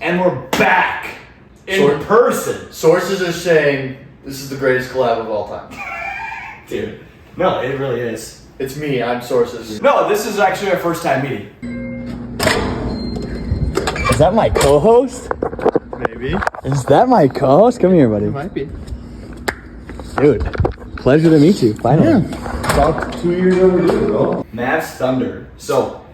And we're back in person. Sources are saying this is the greatest collab of all time. Dude. No, it really is. It's me, I'm Sources. No, this is actually our first time meeting. Is that my co-host? Maybe. Is that my co-host? Come here, buddy. It might be. Dude, pleasure to meet you, finally. Yeah. About 2 years overdue, bro. Mavs Thunder. So,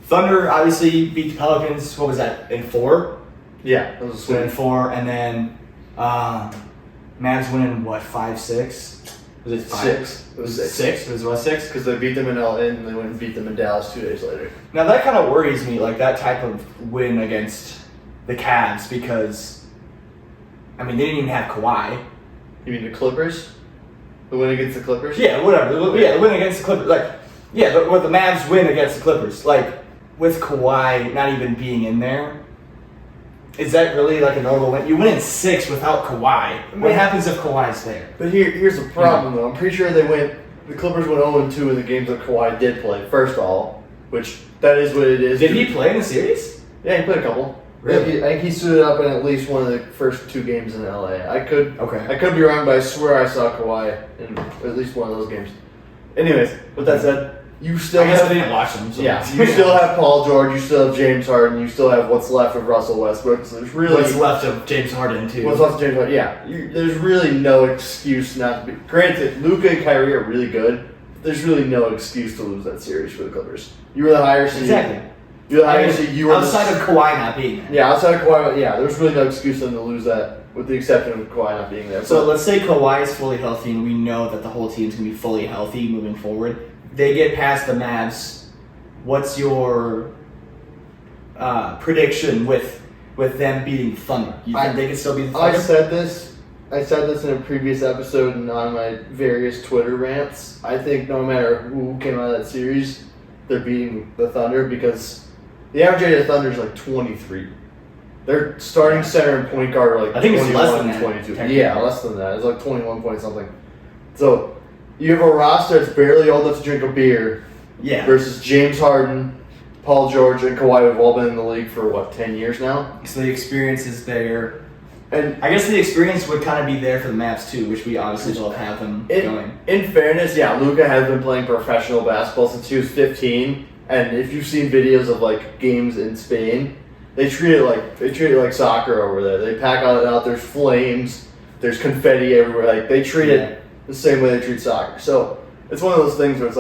Thunder obviously beat the Pelicans. What was that? In 4? Yeah, that was a So in swing. 4, and then Mavs winning what? 5-6. Was it 5? 6. It was 6. It was what, 6? Because they beat them in LA and they went and beat them in Dallas 2 days later. Now that kind of worries me, like that type of win against the Cavs, because I mean they didn't even have Kawhi. You mean the Clippers? The win against the Clippers? Yeah, whatever. Yeah, the win against the Clippers. Like, yeah, the Mavs win against the Clippers. Like, with Kawhi not even being in there, is that really like a notable win? You win in 6 without Kawhi. What happens if Kawhi's there? But here's the problem, though. I'm pretty sure the Clippers went 0-2 in the games that Kawhi did play, first of all, which that is what it is. Did he play in the series? Yeah, he played a couple. Really? I think he suited up in at least one of the first 2 games in LA. I could be wrong, but I swear I saw Kawhi in at least one of those games. Anyways, with that said, you still I guess have, I didn't watch him. So yeah, you still have Paul George, you still have James Harden, you still have what's left of Russell Westbrook. So there's really what's left of James Harden too. What's left of James Harden? Yeah, there's really no excuse not to be. Granted, Luka and Kyrie are really good. There's really no excuse to lose that series for the Clippers. You were the higher seed. Exactly. You're the higher seed. You were outside of Kawhi not being there. Yeah, outside of Kawhi. Yeah, there's really no excuse for them to lose that, with the exception of Kawhi not being there. So let's say Kawhi is fully healthy, and we know that the whole team's gonna be fully healthy moving forward. They get past the Mavs. What's your prediction with them beating Thunder? You think they can still beat the Thunder? I said this in a previous episode and on my various Twitter rants. I think no matter who came out of that series, they're beating the Thunder because the average age of the Thunder is like 23. Their starting center and point guard are like I think it's 21, less than that, 22. technically. Yeah, less than that. It's like 21 point something. So you have a roster that's barely old enough to drink a beer. Yeah. Versus James Harden, Paul George, and Kawhi have all been in the league for, 10 years now? So the experience is there. And I guess the experience would kind of be there for the Mavs too, which we obviously will have them going. In fairness, yeah, Luka has been playing professional basketball since he was 15. And if you've seen videos of, games in Spain, they treat it like soccer over there. They pack it out, there's flames, there's confetti everywhere. They treat it the same way they treat soccer. So it's one of those things where it's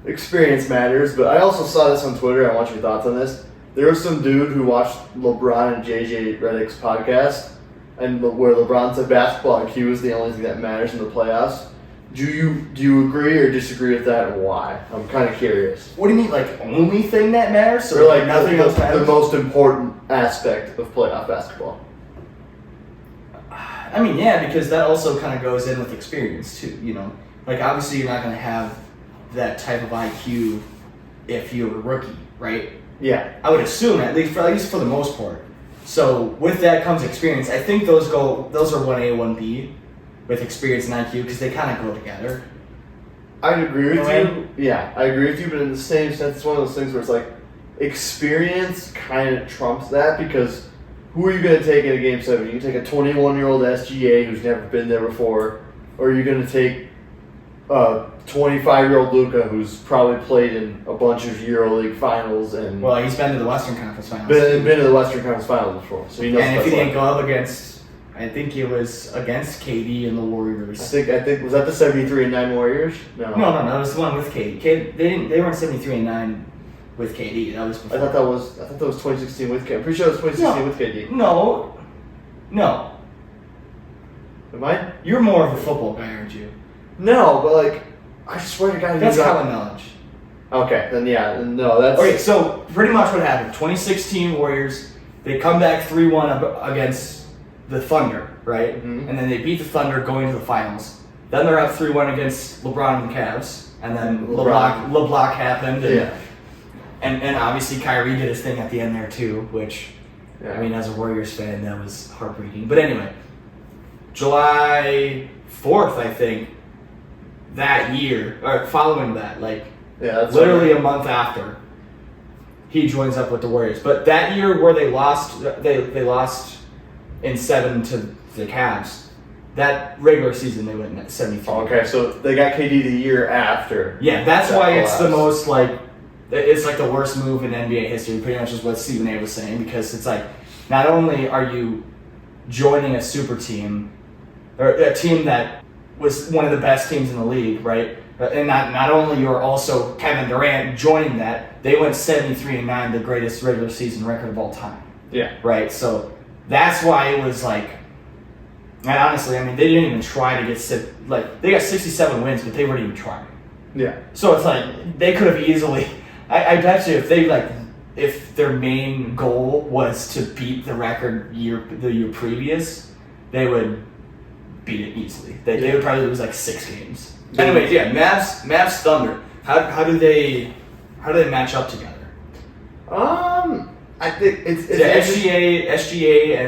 experience matters, but I also saw this on Twitter. I want your thoughts on this. There was some dude who watched LeBron and JJ Redick's podcast, and where LeBron said basketball IQ is the only thing that matters in the playoffs. Do you agree or disagree with that, and why? I'm kind of curious. What do you mean, only thing that matters? Or nothing else matters? The most important aspect of playoff basketball. I mean, yeah, because that also kind of goes in with experience too. Obviously you're not going to have that type of IQ if you're a rookie, right? Yeah. I would assume at least for the most part. So with that comes experience. I think those are 1A, 1B with experience and IQ because they kind of go together. I'd agree with Right? you. Yeah, I agree with you, but in the same sense, it's one of those things where it's experience kind of trumps that because who are you going to take in a Game 7? You can take a 21-year-old SGA who's never been there before, or are you going to take a 25-year-old Luka who's probably played in a bunch of EuroLeague finals and He's been to the Western Conference Finals. been to the Western Conference Finals before, so he knows. And what if he that's didn't go up against, I think it was against KD and the Warriors. I think was that the 73-9 Warriors? No, it was the one with KD. They weren't 73-9 with KD. That was before. I thought that was 2016 with KD. I'm pretty sure it was 2016 with KD. No. Am I? You're more of a football guy, aren't you? No, but I swear to God, That's common knowledge. Okay, then yeah, no, that's Okay, so pretty much what happened, 2016 Warriors, they come back 3-1 against the Thunder, right? Mhm. And then they beat the Thunder going to the finals. Then they're up 3-1 against LeBron and the Cavs. And then LeBlanc happened. And obviously Kyrie did his thing at the end there too, which, I mean, as a Warriors fan, that was heartbreaking. But anyway, July 4th, I think, that year, or following that, that's literally a month after, he joins up with the Warriors. But that year where they lost in 7 to the Cavs, that regular season they went at 73. Okay, so they got KD the year after. Yeah, that's that why it's collapse. the most like, it's like the worst move in NBA history, pretty much is what Stephen A was saying, because it's like, not only are you joining a super team, or a team that was one of the best teams in the league, right? And not only you're also Kevin Durant joining that, they went 73-9, the greatest regular season record of all time. Yeah. Right? So that's why it was like, and honestly, I mean, they didn't even try to get, like, they got 67 wins, but they weren't even trying. Yeah. So it's like, they could have easily, I bet you if their main goal was to beat the record the year previous, they would beat it easily. They would probably lose like 6 games. Anyways, yeah, Mavs Thunder. How do they match up together? I think it's SGA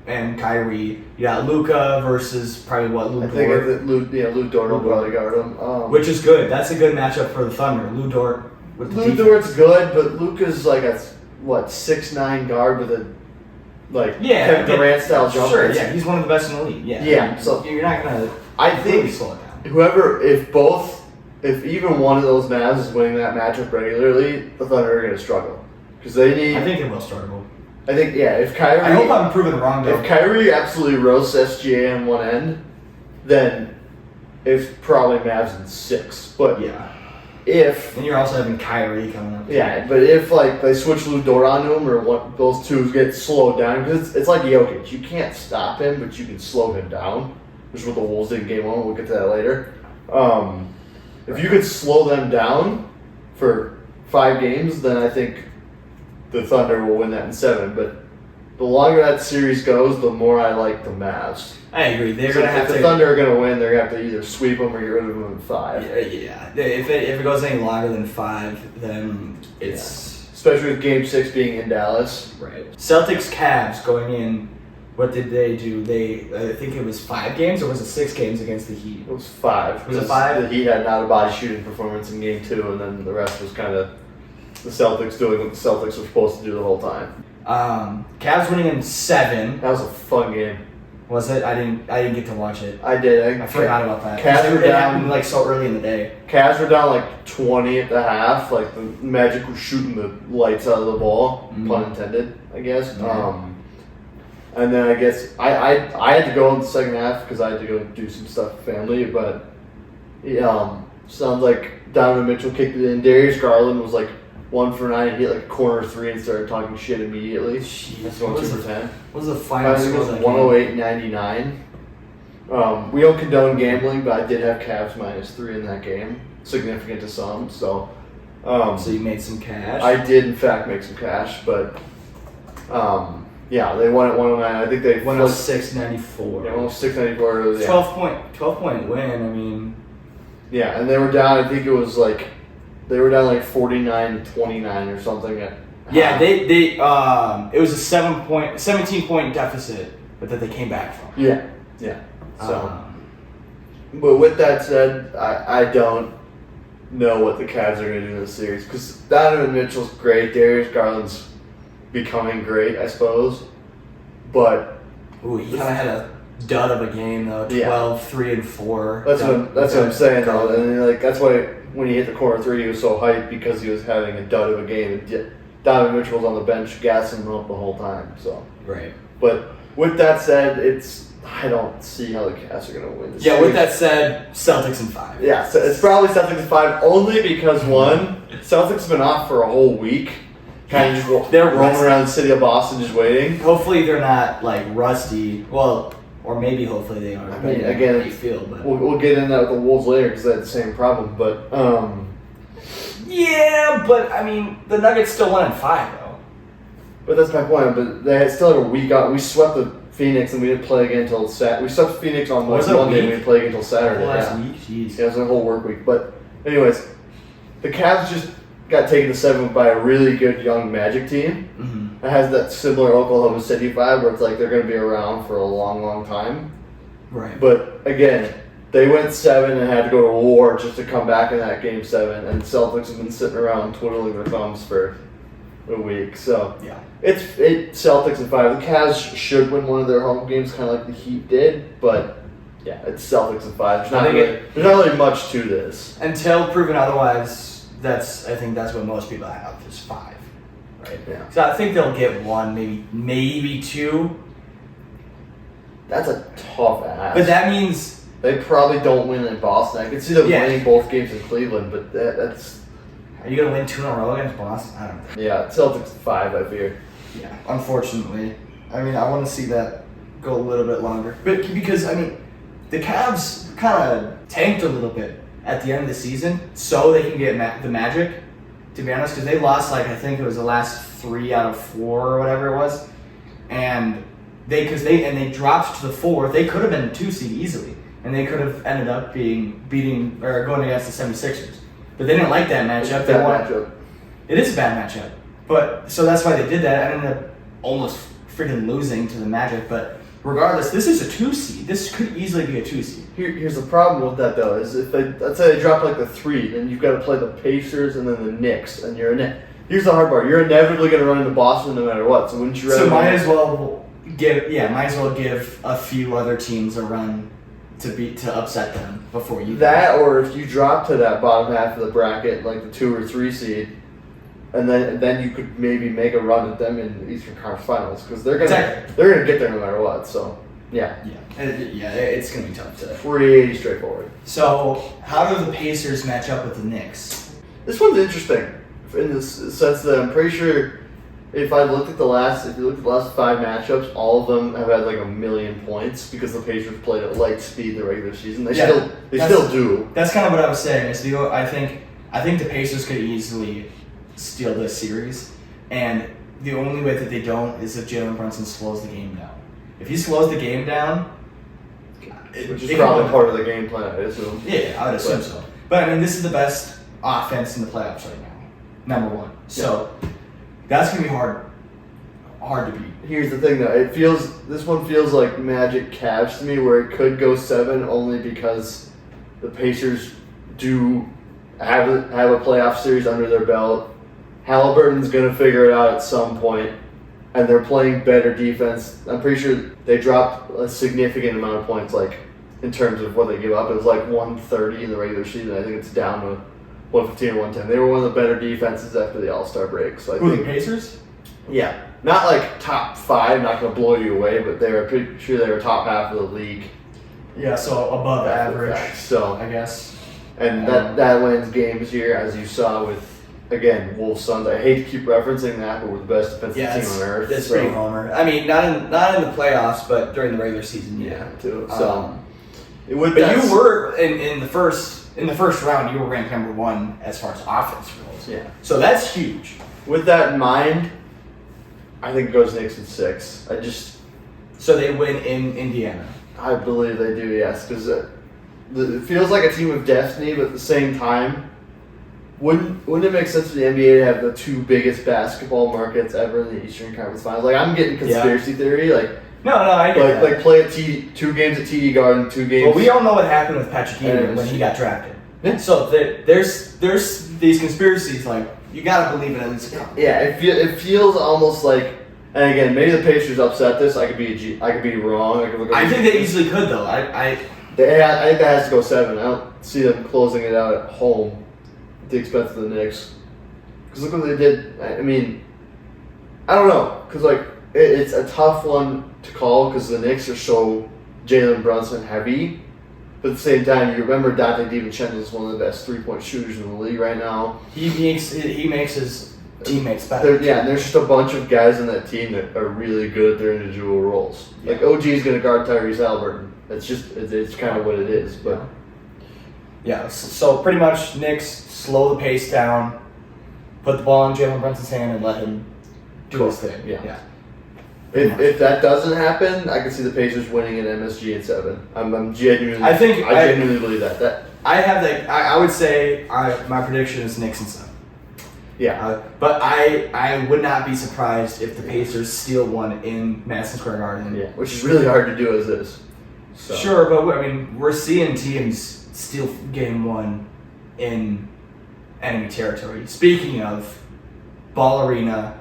and Kyrie. You got Luka versus probably Lou I think Dort. Lou Dort will probably guard him. Which is good. That's a good matchup for the Thunder. Lou Dort with the Lou defense. Dort's good, but Luka's like a 6'9" guard with a Kevin Durant style jump. Sure, yeah, he's one of the best in the league. Yeah. Yeah, so you're not gonna. I really think slow it down. if even one of those Mavs is winning that matchup regularly, the Thunder are going to struggle because they need. I think they will struggle. If Kyrie. I hope I'm proven wrong though. If Kyrie absolutely roasts SGA on one end, then it's probably Mavs in 6. But yeah. And you're also having Kyrie coming up. Yeah, but if they switch Lou Dort onto him, or those two get slowed down, because it's like Jokic, you can't stop him, but you can slow him down. Which is what the Wolves did in Game 1. We'll get to that later. If you could slow them down for 5 games, then I think the Thunder will win that in 7. But the longer that series goes, the more I like the Mavs. I agree. They're So gonna have if the Thunder are going to win, they're going to have to either sweep them or get rid of them in 5. Yeah. If it goes any longer than 5, then it's especially with Game 6 being in Dallas. right. Celtics Cavs going in. What did they do? I think it was 5 games, or was it 6 games against the Heat? It was 5. Was it 5? The Heat had an out-of-body shooting performance in Game 2, and then the rest was kind of the Celtics doing what the Celtics were supposed to do the whole time. Cavs winning in 7. That was a fun game. Was it? I didn't get to watch it. I did. I forgot about that. Cavs were It down happened like so early in the day. Cavs were down like 20 at the half. Like the Magic were shooting the lights out of the ball, pun intended, I guess. Yeah. And then I guess I had to go in the second half because I had to go do some stuff with family. But sounds like Donovan Mitchell kicked it in. Darius Garland was like 1 for 9. He hit like a corner 3 and started talking shit immediately. Jeez, That's going 2 for 10. What was the final I think it score? was 108-99. We don't condone gambling, but I did have Cavs -3 in that game. Significant to some, so. So you made some cash. I did, in fact, make some cash, but they won at 109. I think they won 694. Yeah, 694. Yeah. 12 point win. I mean, yeah, and they were down. I think it was like 49-29 or something. Yeah, they it was a 17 point deficit, but that they came back from. Yeah. So, but with that said, I don't know what the Cavs are going to do in this series because Donovan Mitchell's great, Darius Garland's becoming great, I suppose, but he kind of had a dud of a game though. 12, 3 and 4. That's what I'm saying though, and that's why when he hit the corner 3, he was so hyped because he was having a dud of a game. And Donovan Mitchell was on the bench gassing him up the whole time. So right. But with that said, I don't see how the Cavs are going to win this series. With that said, Celtics in 5. Yeah, so it's probably Celtics in 5 only because Celtics have been off for a whole week. Kind of just They're roaming rusty. around the city of Boston just waiting. Hopefully they're not like rusty. Well, or maybe hopefully they are. I mean, again, how you feel, but we'll get into that with the Wolves later because they had the same problem. But yeah, but I mean the Nuggets still won in 5 though. But that's my point. But they still had a week out. We swept the Phoenix and we didn't play again until Saturday. We swept Phoenix on Monday and we didn't play again until Saturday. Last week, jeez. Yeah, it was a whole work week. But anyways, the Cavs just got taken to 7 by a really good young Magic team. Mm-hmm. It has that similar Oklahoma City vibe where it's like they're going to be around for a long, long time. Right. But again, they went 7 and had to go to war just to come back in that game 7. And Celtics have been sitting around twiddling their thumbs for a week. So Yeah. it's Celtics in 5. The Cavs should win one of their home games, kind of like the Heat did, but yeah, it's Celtics in 5. There's not really much to this. Until proven otherwise, I think that's what most people have is 5, right? Yeah. So I think they'll get 1, maybe 2. That's a tough ask. But that means they probably don't win in Boston. I can see them Yeah. winning both games in Cleveland, but that's are you gonna win 2 in a row against Boston? I don't know. yeah, Celtics in 5. I fear. Yeah, unfortunately. I mean, I want to see that go a little bit longer, but because I mean, the Cavs kind of tanked a little bit at the end of the season, so they can get the Magic. To be honest, because they lost I think it was the last 3 out of 4 or whatever it was, and they dropped to the 4th. They could have been a 2 seed easily, and they could have ended up beating or going against the 76ers. But they didn't like that matchup. It is a bad matchup, but so that's why they did that. I ended up almost freaking losing to the Magic, but regardless, this is a 2 seed. This could easily be a 2 seed. Here's the problem with that though: is if let's say they drop the 3, then you've got to play the Pacers and then the Knicks, and here's the hard part: you're inevitably going to run into Boston no matter what. So wouldn't you rather? So might as well give a few other teams a run to upset them before you. That, or if you drop to that bottom half of the bracket, like the 2 or 3 seed, and then you could maybe make a run at them in the Eastern Conference Finals because they're gonna get there no matter what. So yeah, it's gonna be tough to. Pretty straightforward. So how do the Pacers match up with the Knicks? This one's interesting in the sense that I'm pretty sure if you looked at the last 5 matchups, all of them have had like 1 million points because the Pacers played at light speed the regular season. They still do. That's kind of what I was saying. I think the Pacers could easily steal this series, and the only way that they don't is if Jalen Brunson slows the game down. If he slows the game down, which is probably part of the game plan, I assume. Yeah, I would assume so. But I mean, this is the best offense in the playoffs right now, number 1. So that's gonna be hard to beat. Here's the thing, though. This one feels like Magic Cavs to me, where it could go 7 only because the Pacers do have a playoff series under their belt. Halliburton's gonna figure it out at some point, and they're playing better defense. I'm pretty sure they dropped a significant amount of points, like in terms of what they give up. It was like 130 in the regular season. I think it's down to 115 or 110. They were one of the better defenses after the All-Star break. So I think the Pacers? Yeah, not like top 5, not going to blow you away, but they were pretty sure they were top half of the league. Yeah, so above average. So I guess. And that wins games here, as you saw with, again, Wolves Suns. I hate to keep referencing that, but we're the best defensive team on earth. It's pretty homer. I mean, not in the playoffs, but during the regular season, yeah. Too. So, you were in the first round. You were ranked number 1 as far as offense goes. Yeah. So that's huge. With that in mind, I think it goes Knicks in 6. So they win in Indiana. I believe they do, yes, because it feels like a team of destiny, but at the same time, wouldn't it make sense for the NBA to have the 2 biggest basketball markets ever in the Eastern Conference Finals? Like, I'm getting conspiracy theory, like. No, I get that. Like play at 2 games at TD Garden, 2 games. Well, we all know what happened with Patrick Ewing when he got drafted. Yeah. So there's these conspiracies, like, you gotta believe in at least a couple. Yeah, it feels almost like, and again, maybe the Pacers upset this. I could be wrong. I think they easily could, though. I think that has to go 7. I don't see them closing it out at home at the expense of the Knicks. Because look what they did. I mean, I don't know. Because, like, it's a tough one to call because the Knicks are so Jalen Brunson heavy. But at the same time, you remember Dante DiVincenzo is one of the best 3-point shooters in the league right now. He makes his teammates better. And there's just a bunch of guys on that team that are really good at their individual roles. Yeah. Like OG is going to guard Tyrese Halliburton. It's kind of what it is. But yeah, so pretty much Knicks slow the pace down, put the ball in Jalen Brunson's hand, and let him do his thing. Yeah. If that doesn't happen, I can see the Pacers winning an MSG in 7. I'm genuinely. I genuinely believe that. I would say my prediction is Knicks in 7. Yeah. But I would not be surprised if the Pacers steal one in Madison Square Garden. Yeah, which is really hard to do as is. So. Sure, but I mean, we're seeing teams steal game 1 in enemy territory. Speaking of Ballerina,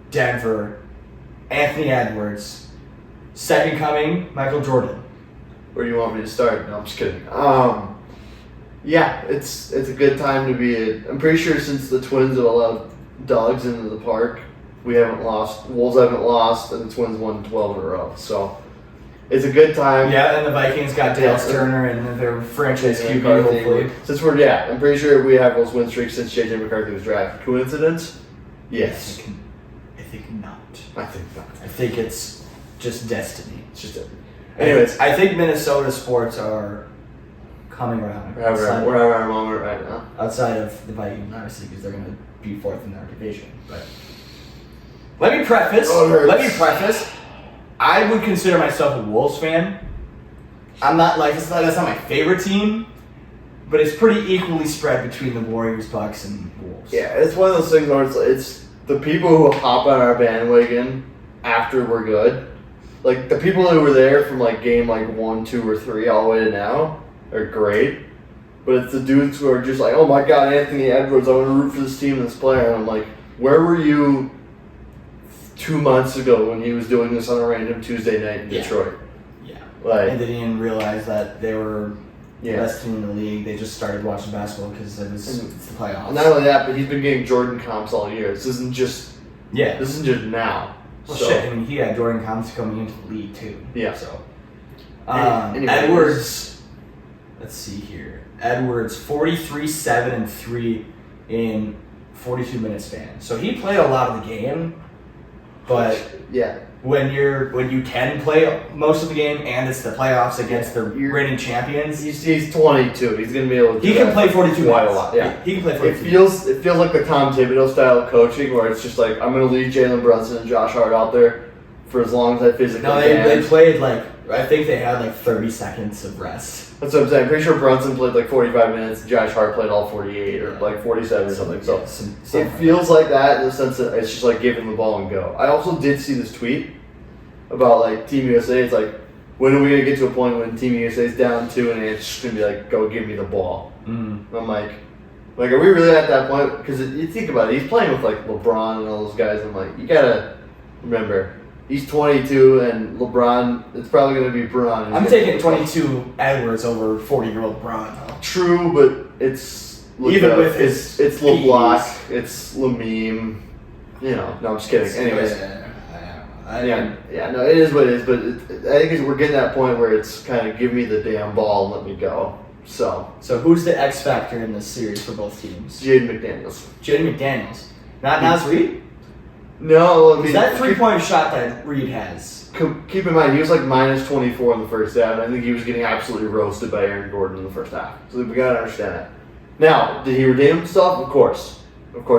Denver, Anthony Edwards, second coming, Michael Jordan. Where do you want me to start? No, I'm just kidding. Yeah, it's a good time to be. I'm pretty sure since the Twins have allowed dogs into the park, we haven't lost. Wolves haven't lost, and the Twins won 12 in a row. So it's a good time. Yeah, and the Vikings got Dale Turner and their franchise QB, hopefully. Since I'm pretty sure we have those win streaks since JJ McCarthy was drafted. Coincidence? Yes. I think not. I think not. I think it's just destiny. It's just anyways, I think Minnesota sports are coming around. We're having our moment right now. Outside of the Vikings, obviously, because they're going to be fourth in their division. But let me preface. I would consider myself a Wolves fan. I'm not that's not my favorite team, but it's pretty equally spread between the Warriors, Bucks, and Wolves. Yeah, it's one of those things where it's the people who hop on our bandwagon after we're good. Like, the people who were there from, like, game, 1, 2, or 3 all the way to now are great. But it's the dudes who are just like, oh my god, Anthony Edwards, I want to root for this team and this player. And I'm like, where were you 2 months ago when he was doing this on a random Tuesday night in Detroit? Yeah. Like, and they didn't realize that they were the yeah. best team in the league. They just started watching basketball because it's the playoffs. Not only that, but he's been getting Jordan comps all year. This isn't just now. Well, so, shit, I mean, he had Jordan comps coming into the league, too. Yeah. So, Anyways. Edwards, let's see here. Edwards, 43, 7, and 3 in 42-minute span. So he played a lot of the game, but yeah. when you can play most of the game and it's the playoffs against the reigning champions, he's 22. He's gonna be able to. He can play 42 quite minutes. a lot. Yeah, he can play 42. It feels like the Tom Thibodeau style of coaching, where it's just like, I'm gonna leave Jalen Brunson and Josh Hart out there for as long as I physically can. They played I think they had 30 seconds of rest. That's what I'm saying. I'm pretty sure Brunson played 45 minutes. Josh Hart played all 48 or 47 or something. So it feels like that in the sense that it's just like give him the ball and go. I also did see this tweet about Team USA. It's like, when are we gonna get to a point when Team USA is down 2 and it's just gonna be go give me the ball? Mm-hmm. I'm like, are we really at that point? Because you think about it, he's playing with LeBron and all those guys. And you gotta remember, he's 22, and LeBron, it's probably going to be Bron. I'm taking 22 Edwards over 40-year-old Bron, though. True, but it's... Even with his... It's LeBlanc, it's Lameme. No, I'm just kidding. Anyways. No, it is what it is, but I think we're getting to that point where it's kind of give me the damn ball and let me go. So who's the X factor in this series for both teams? Jaden McDaniels. Not Naz Reid? No, I mean, that 3-point shot that Reed has. Keep in mind, he was minus 24 in the first half, and I think he was getting absolutely roasted by Aaron Gordon in the first half. So we gotta understand that. Now, did he redeem himself? Of course,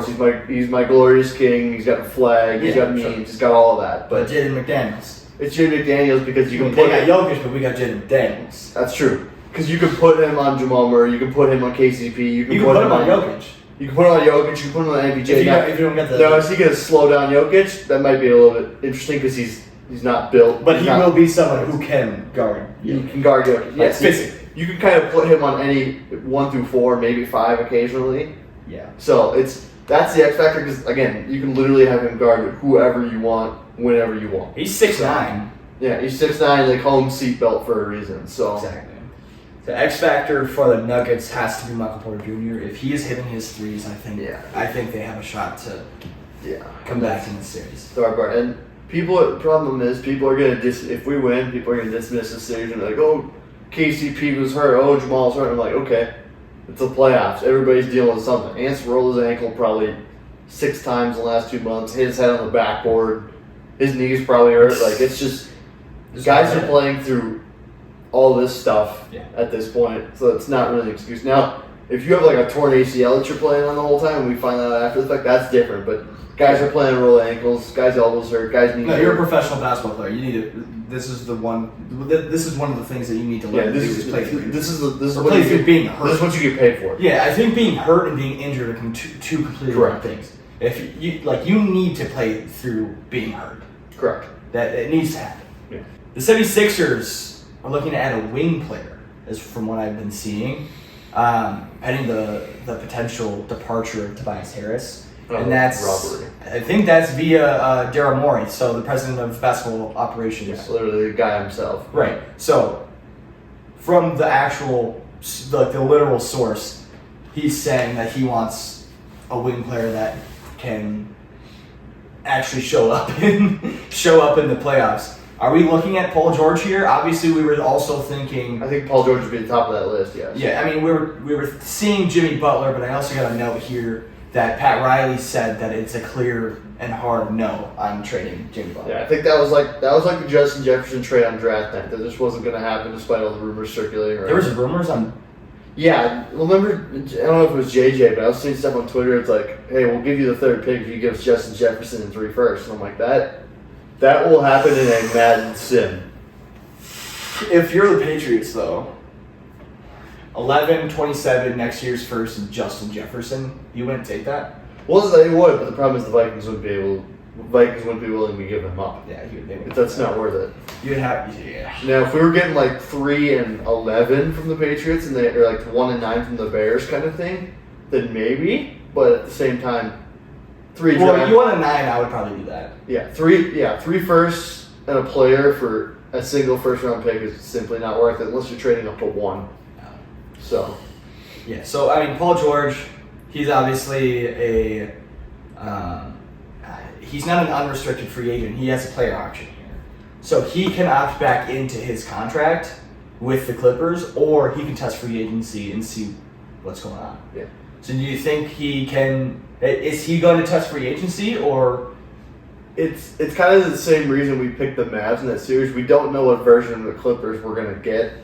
he's my glorious king. He's got a flag. He's got memes. He's got all of that. But Jaden McDaniels. It's Jaden McDaniels because you can. They got Jokic, but we got Jaden McDaniels. That's true. Because you can put him on Jamal Murray. You can put him on KCP. You can put him on Jokic. You can put him on Jokic, you can put him on MPJ. If you don't get the... Now, is he going to slow down Jokic? That might be a little bit interesting because he's not built. But he will be someone who can guard Jokic. He can guard Jokic. Yes, physically. You can kind of put him on any 1 through 4, maybe 5 occasionally. Yeah. So that's the X factor because, again, you can literally have him guard whoever you want, whenever you want. He's 6'9". Yeah, he's 6'9", home seatbelt for a reason. So exactly. The X factor for the Nuggets has to be Michael Porter Jr. If he is hitting his threes, I think they have a shot to come back in the series. The hard part. And the problem is people are going to if we win, people are going to dismiss the series and be like, oh, KCP was hurt, oh, Jamal's hurt. I'm like, okay, it's the playoffs. Everybody's dealing with something. Ants rolled his ankle probably 6 times in the last 2 months. Hit his head on the backboard. His knees probably hurt. It's just guys are playing through all this stuff at this point, so it's not really an excuse. Now, if you have a torn ACL that you're playing on the whole time, and we find that out after the fact, that's different. But guys are playing roll ankles, guys' elbows hurt, guys' knees hurt. You're a professional basketball player. You need to. This is one of the things that you need to learn. This is being hurt. This is what you get paid for. Yeah, I think being hurt and being injured are two completely different things. If you need to play through being hurt. Correct. That it needs to happen. Yeah. The 76ers are looking to add a wing player, as from what I've been seeing, pending the potential departure of Tobias Harris. and that's robbery. I think that's via Daryl Morey, so the president of basketball operations. It's literally the guy himself. Right. So, from the actual, the literal source, he's saying that he wants a wing player that can actually show up in the playoffs. Are we looking at Paul George here? Obviously, we were also thinking. I think Paul George would be at the top of that list. Yes. Yeah, I mean we were seeing Jimmy Butler, but I also got a note here that Pat Riley said that it's a clear and hard no on trading Jimmy Butler. Yeah, I think that was like the Justin Jefferson trade on draft night. That just wasn't going to happen despite all the rumors circulating around. There was rumors on. Yeah, remember, I don't know if it was JJ, but I was seeing stuff on Twitter. It's like, hey, we'll give you the third pick if you give us Justin Jefferson and 3 firsts. And I'm like, that will happen in a Madden sim. If you're the Patriots, though, 11-27 next year's first and Justin Jefferson, you wouldn't take that? Well, they would, but the problem is the Vikings wouldn't be willing to give him up. Yeah, they would. That's not worth it. You'd have, yeah. Now, if we were getting like 3-11 from the Patriots and or like 1-9 from the Bears kind of thing, then maybe. But at the same time, 3. Well, if you want a 9, I would probably do that. Yeah, 3 firsts and a player for a single first round pick is simply not worth it unless you're trading up to 1. So. Yeah. So I mean, Paul George, he's obviously he's not an unrestricted free agent. He has a player option here. So he can opt back into his contract with the Clippers, or he can test free agency and see what's going on. Yeah. So do you think he can, is he going to test free agency, or? It's kind of the same reason we picked the Mavs in that series. We don't know what version of the Clippers we're going to get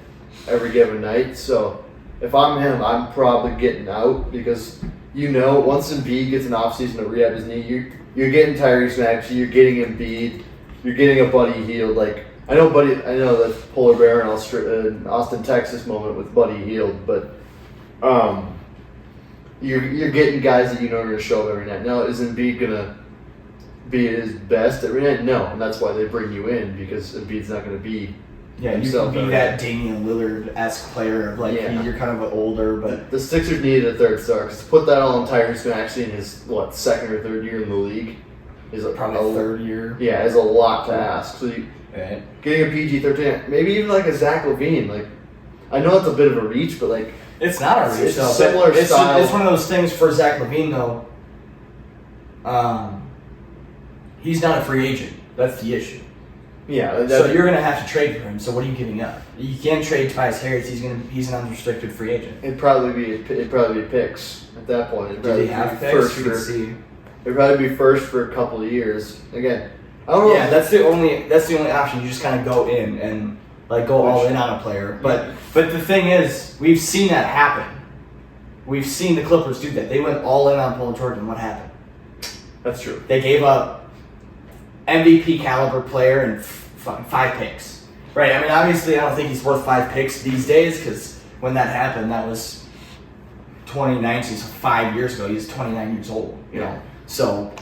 every given night. So if I'm him, I'm probably getting out because, once Embiid gets an offseason to rehab his knee, you're getting Tyrese Maxey, you're getting Embiid, you're getting a Buddy Hield. Like I know that's Polar Bear in Austin, Texas moment with Buddy Hield, but you're getting guys that are going to show up every night. Now, is Embiid going to be at his best every night? No, and that's why they bring you in, because Embiid's not going to be. Yeah, you can be that Damian Lillard-esque player of you're kind of older, but the Sixers needed a third star because to put that all on Tyrese Maxey in his second or third year in the league is probably third year. Yeah, is a lot to ask. So getting a PG-13, maybe even like a Zach LaVine. I know it's a bit of a reach, but it's not a reach. It's a similar style. It's one of those things for Zach LaVine though. He's not a free agent. That's the issue. Yeah. So you're going to have to trade for him. So what are you giving up? You can't trade Tobias Harris. He's an unrestricted free agent. It'd probably be picks at that point. Do they have picks? It'd probably be first for a couple of years. Again, I don't know. Yeah, that's the only option. You just kind of go in and go all in on a player. But the thing is, we've seen that happen. We've seen the Clippers do that. They went all in on Paul George, and what happened? That's true. They gave up MVP caliber player and 5 picks. Right, I mean, obviously I don't think he's worth 5 picks these days because when that happened, that was 2019, so 5 years ago. He's 29 years old, you know. So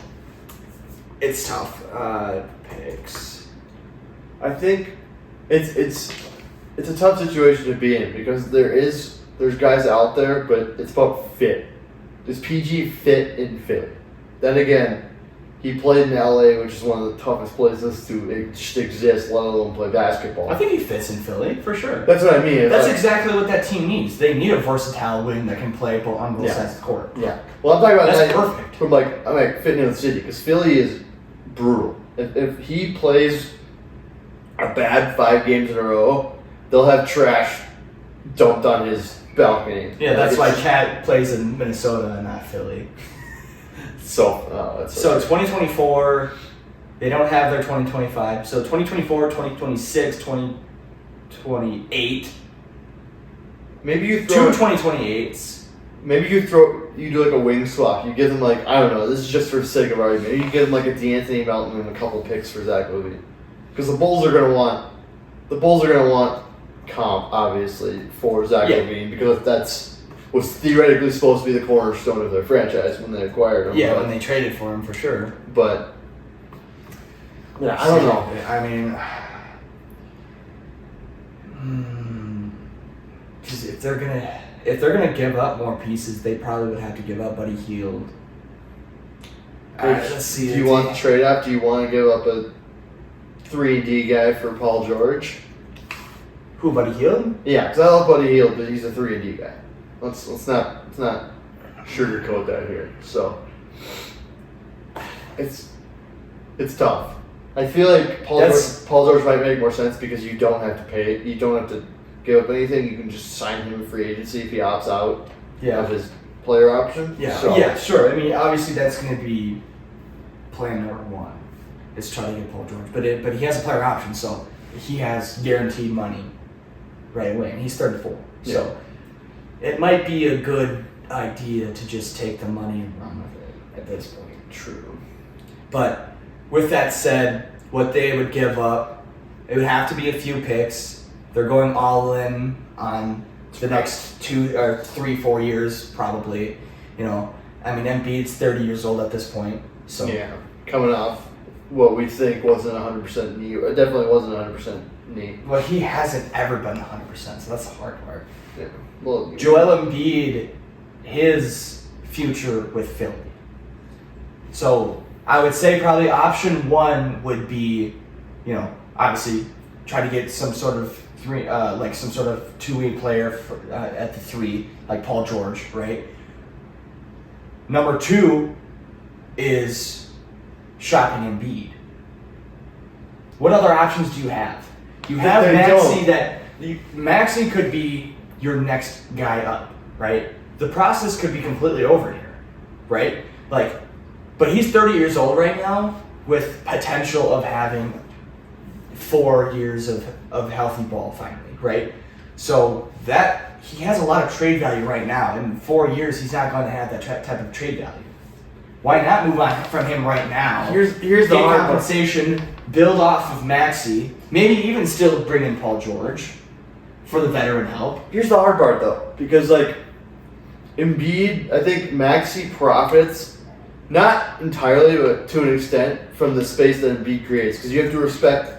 it's tough. Picks. I think it's a tough situation to be in because there's guys out there, but it's about fit. Does PG fit in fit? Then again, he played in LA, which is one of the toughest places to exist, let alone play basketball. I think he fits in Philly, for sure. That's what I mean. That's exactly what that team needs. They need a versatile wing that can play on both sides of the court. Yeah. Well, I'm talking about that's that perfect. From fitting in the city, because Philly is brutal. If he plays a bad 5 games in a row, they'll have trash dumped on his balcony. Yeah, that's why Cat plays in Minnesota and not Philly. So 2024, they don't have their 2025. So 2024, 2026, 2028. Maybe you throw 2 2028s. Maybe you do like a wing swap. You give them I don't know. This is just for the sake of argument. Maybe you give them a D'Anthony Melton and a couple picks for Zach LaVine, because the Bulls are gonna want comp obviously for Zach LaVine, because was theoretically supposed to be the cornerstone of their franchise when they acquired him. Yeah, when they traded for him, for sure. But yeah, I don't know. I mean, if they're gonna give up more pieces, they probably would have to give up Buddy Hield. Let's see. Do you want the trade up? Do you want to give up a 3-and-D guy for Paul George? Who, Buddy Hield? Yeah, because I love Buddy Hield, but he's a 3-and-D guy. Let's not sugarcoat that here. So it's tough. I feel like Paul George might make more sense because you don't have to pay. You don't have to give up anything. You can just sign him in free agency if he opts out of his player option. Yeah, so, yeah, sure. I mean, obviously that's going to be plan number one, is try to get Paul George. But he has a player option, so he has guaranteed money right away, and he's 34. So it might be a good idea to just take the money and run with it at this point. True. But with that said, what they would give up, it would have to be a few picks. They're going all in on the next 2 or 3, 4 years, probably. You know, I mean, Embiid's 30 years old at this point. So yeah, coming off what we think wasn't 100% knee. It definitely wasn't 100% knee. Well, he hasn't ever been 100%, so that's the hard part. Yeah. Well, Joel Embiid, his future with Philly. So I would say probably option one would be, you know, obviously try to get some sort of some sort of two-way player at the 3, like Paul George, right? Number 2 is shopping Embiid. What other options do you have? You have Maxey could be your next guy up, right? The process could be completely over here, right? But he's 30 years old right now with potential of having 4 years of healthy ball finally, right? So that he has a lot of trade value right now. In 4 years, he's not going to have that type of trade value. Why not move on from him right now? Here's the get hard compensation, build off of Maxey, maybe even still bring in Paul George for the veteran help. Here's the hard part though, because Embiid, I think Maxey profits not entirely, but to an extent, from the space that Embiid creates. Because you have to respect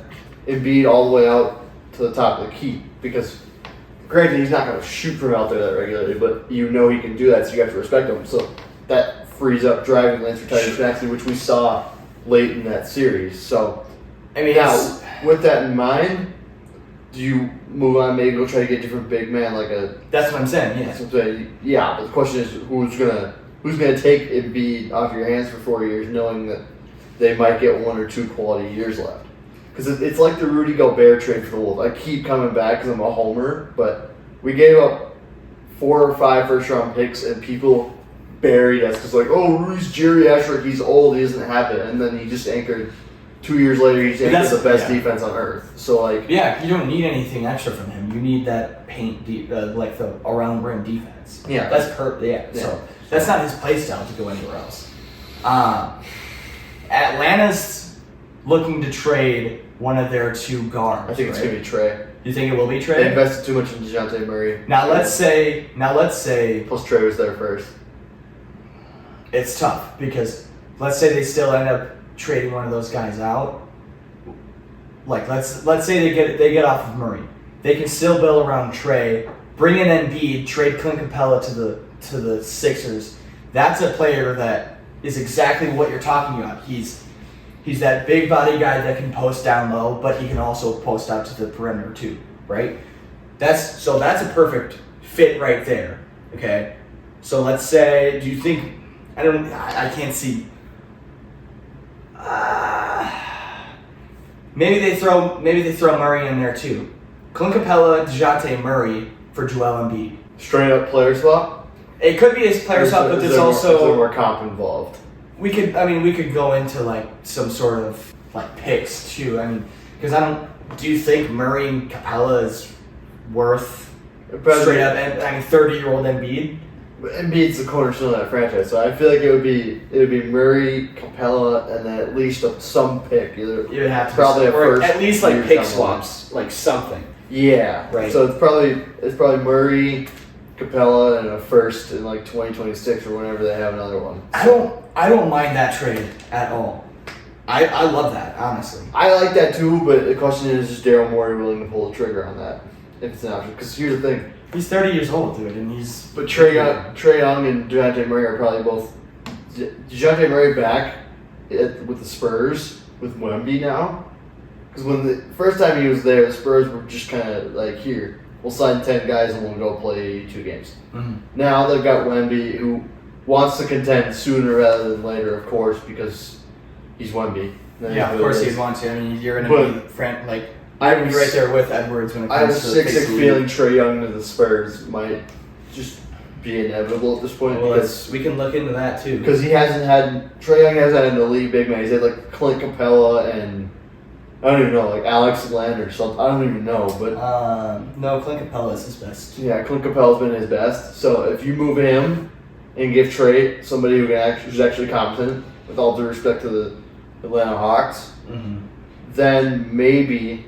Embiid all the way out to the top of the key. Because, granted, he's not going to shoot from out there that regularly, but you know he can do that, so you have to respect him. So that frees up driving lanes for Tyrese Maxey, which we saw late in that series. So, I mean, now, with that in mind, do you move on? Maybe we'll try to get a different big man, That's what I'm saying. Yeah. That's what I'm saying. Yeah, but the question is, who's gonna take Embiid off your hands for 4 years, knowing that they might get 1 or 2 quality years left? Because it's like the Rudy Gobert trade for the Wolves. I keep coming back because I'm a homer, but we gave up 4 or 5 first-round picks, and people buried us because Rudy's geriatric, he's old, he doesn't have it, and then he just anchored. 2 years later, he's anchored the best defense on earth. So you don't need anything extra from him. You need that paint, the around rim defense. Yeah, that's So that's not his play style to go anywhere else. Atlanta's looking to trade one of their 2 guards. I think it's gonna be Trey. You think it will be Trey? They invested too much in DeJounte Murray. Now let's say. Plus Trey was there first. It's tough because let's say they still end up trading one of those guys out. Let's say they get off of Murray. They can still build around Trey, bring in Embiid, trade Clint Capella to the Sixers. That's a player that is exactly what you're talking about. He's that big body guy that can post down low, but he can also post out to the perimeter too, right? That's a perfect fit right there. Okay, so let's say, do you think? I can't see. Maybe they throw Murray in there too. Clint Capella, DeJounte Murray for Joel Embiid. Straight up player swap? It could be a player swap, but there's also more comp involved. We could go into some sort of picks too. I mean, because do you think Murray and Capella is worth straight up 30-year-old Embiid? Embiid's the cornerstone of that franchise, so I feel like it would be Murray, Capella, and then at least some pick. You would have to probably a first, at least pick swaps, something. Yeah, right. So it's probably Murray, Capella, and a first in 2026 or whenever they have another one. So. I don't mind that trade at all. I love that, honestly. I like that too, but the question is Daryl Morey willing to pull the trigger on that if it's an option? Because here's the thing. He's 30 years old, dude, and he's... But Trae Young and DeJounte Murray are probably both... DeJounte Murray back with the Spurs with Wemby now. Because when the first time he was there, the Spurs were just kind of like, here, we'll sign 10 guys and we'll go play 2 games. Mm-hmm. Now they've got Wemby, who wants to contend sooner rather than later, of course, because he's Wemby. Yeah, of course he'd want to. I mean, you're going to be right there with Edwards when it I have a comes to 6-6 feeling Trae Young to the Spurs might just be inevitable at this point. Well, because we can look into that too. Because Trae Young hasn't had an elite big man. He's had like Clint Capella and I don't even know, like Alex Len or something. I don't even know, but no, Clint Capella is his best. Yeah, Clint Capella's been his best. So if you move him and give Trae somebody who's actually competent, with all due respect to the Atlanta Hawks, then maybe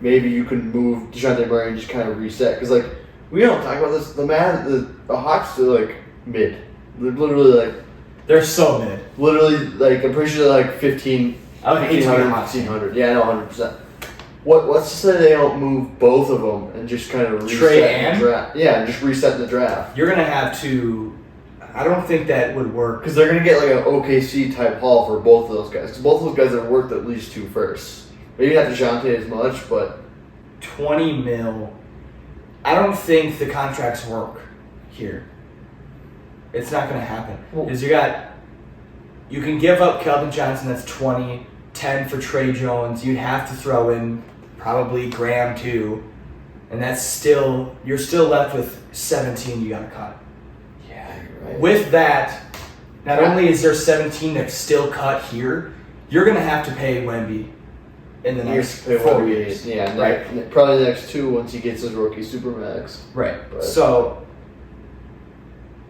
you can move DeJounte Murray and just kind of reset. Because like we don't talk about this. The Hawks are like mid. They're literally like they're so mid. Literally like I'm pretty sure they're like 15. I would hate to be 1500. Yeah, I know 100%. What's to say they don't move both of them and just kind of reset the draft? Yeah, and just reset the draft. You're gonna have to. I don't think that would work because they're gonna get like an OKC type haul for both of those guys. Because both of those guys are worth at least 2 firsts. Maybe not DeJounte as much, but 20 mil. I don't think the contracts work here. It's not gonna happen because you can give up Kelvin Johnson. That's 20. 10 for Trey Jones. You'd have to throw in probably Graham too, and you're still left with 17 you gotta cut. Yeah, you're right. With that, not only is there 17 that's still cut here, you're gonna have to pay Wemby in the next 4 years. Yeah, right. Probably the next 2 once he gets his rookie supermax. Right. But. So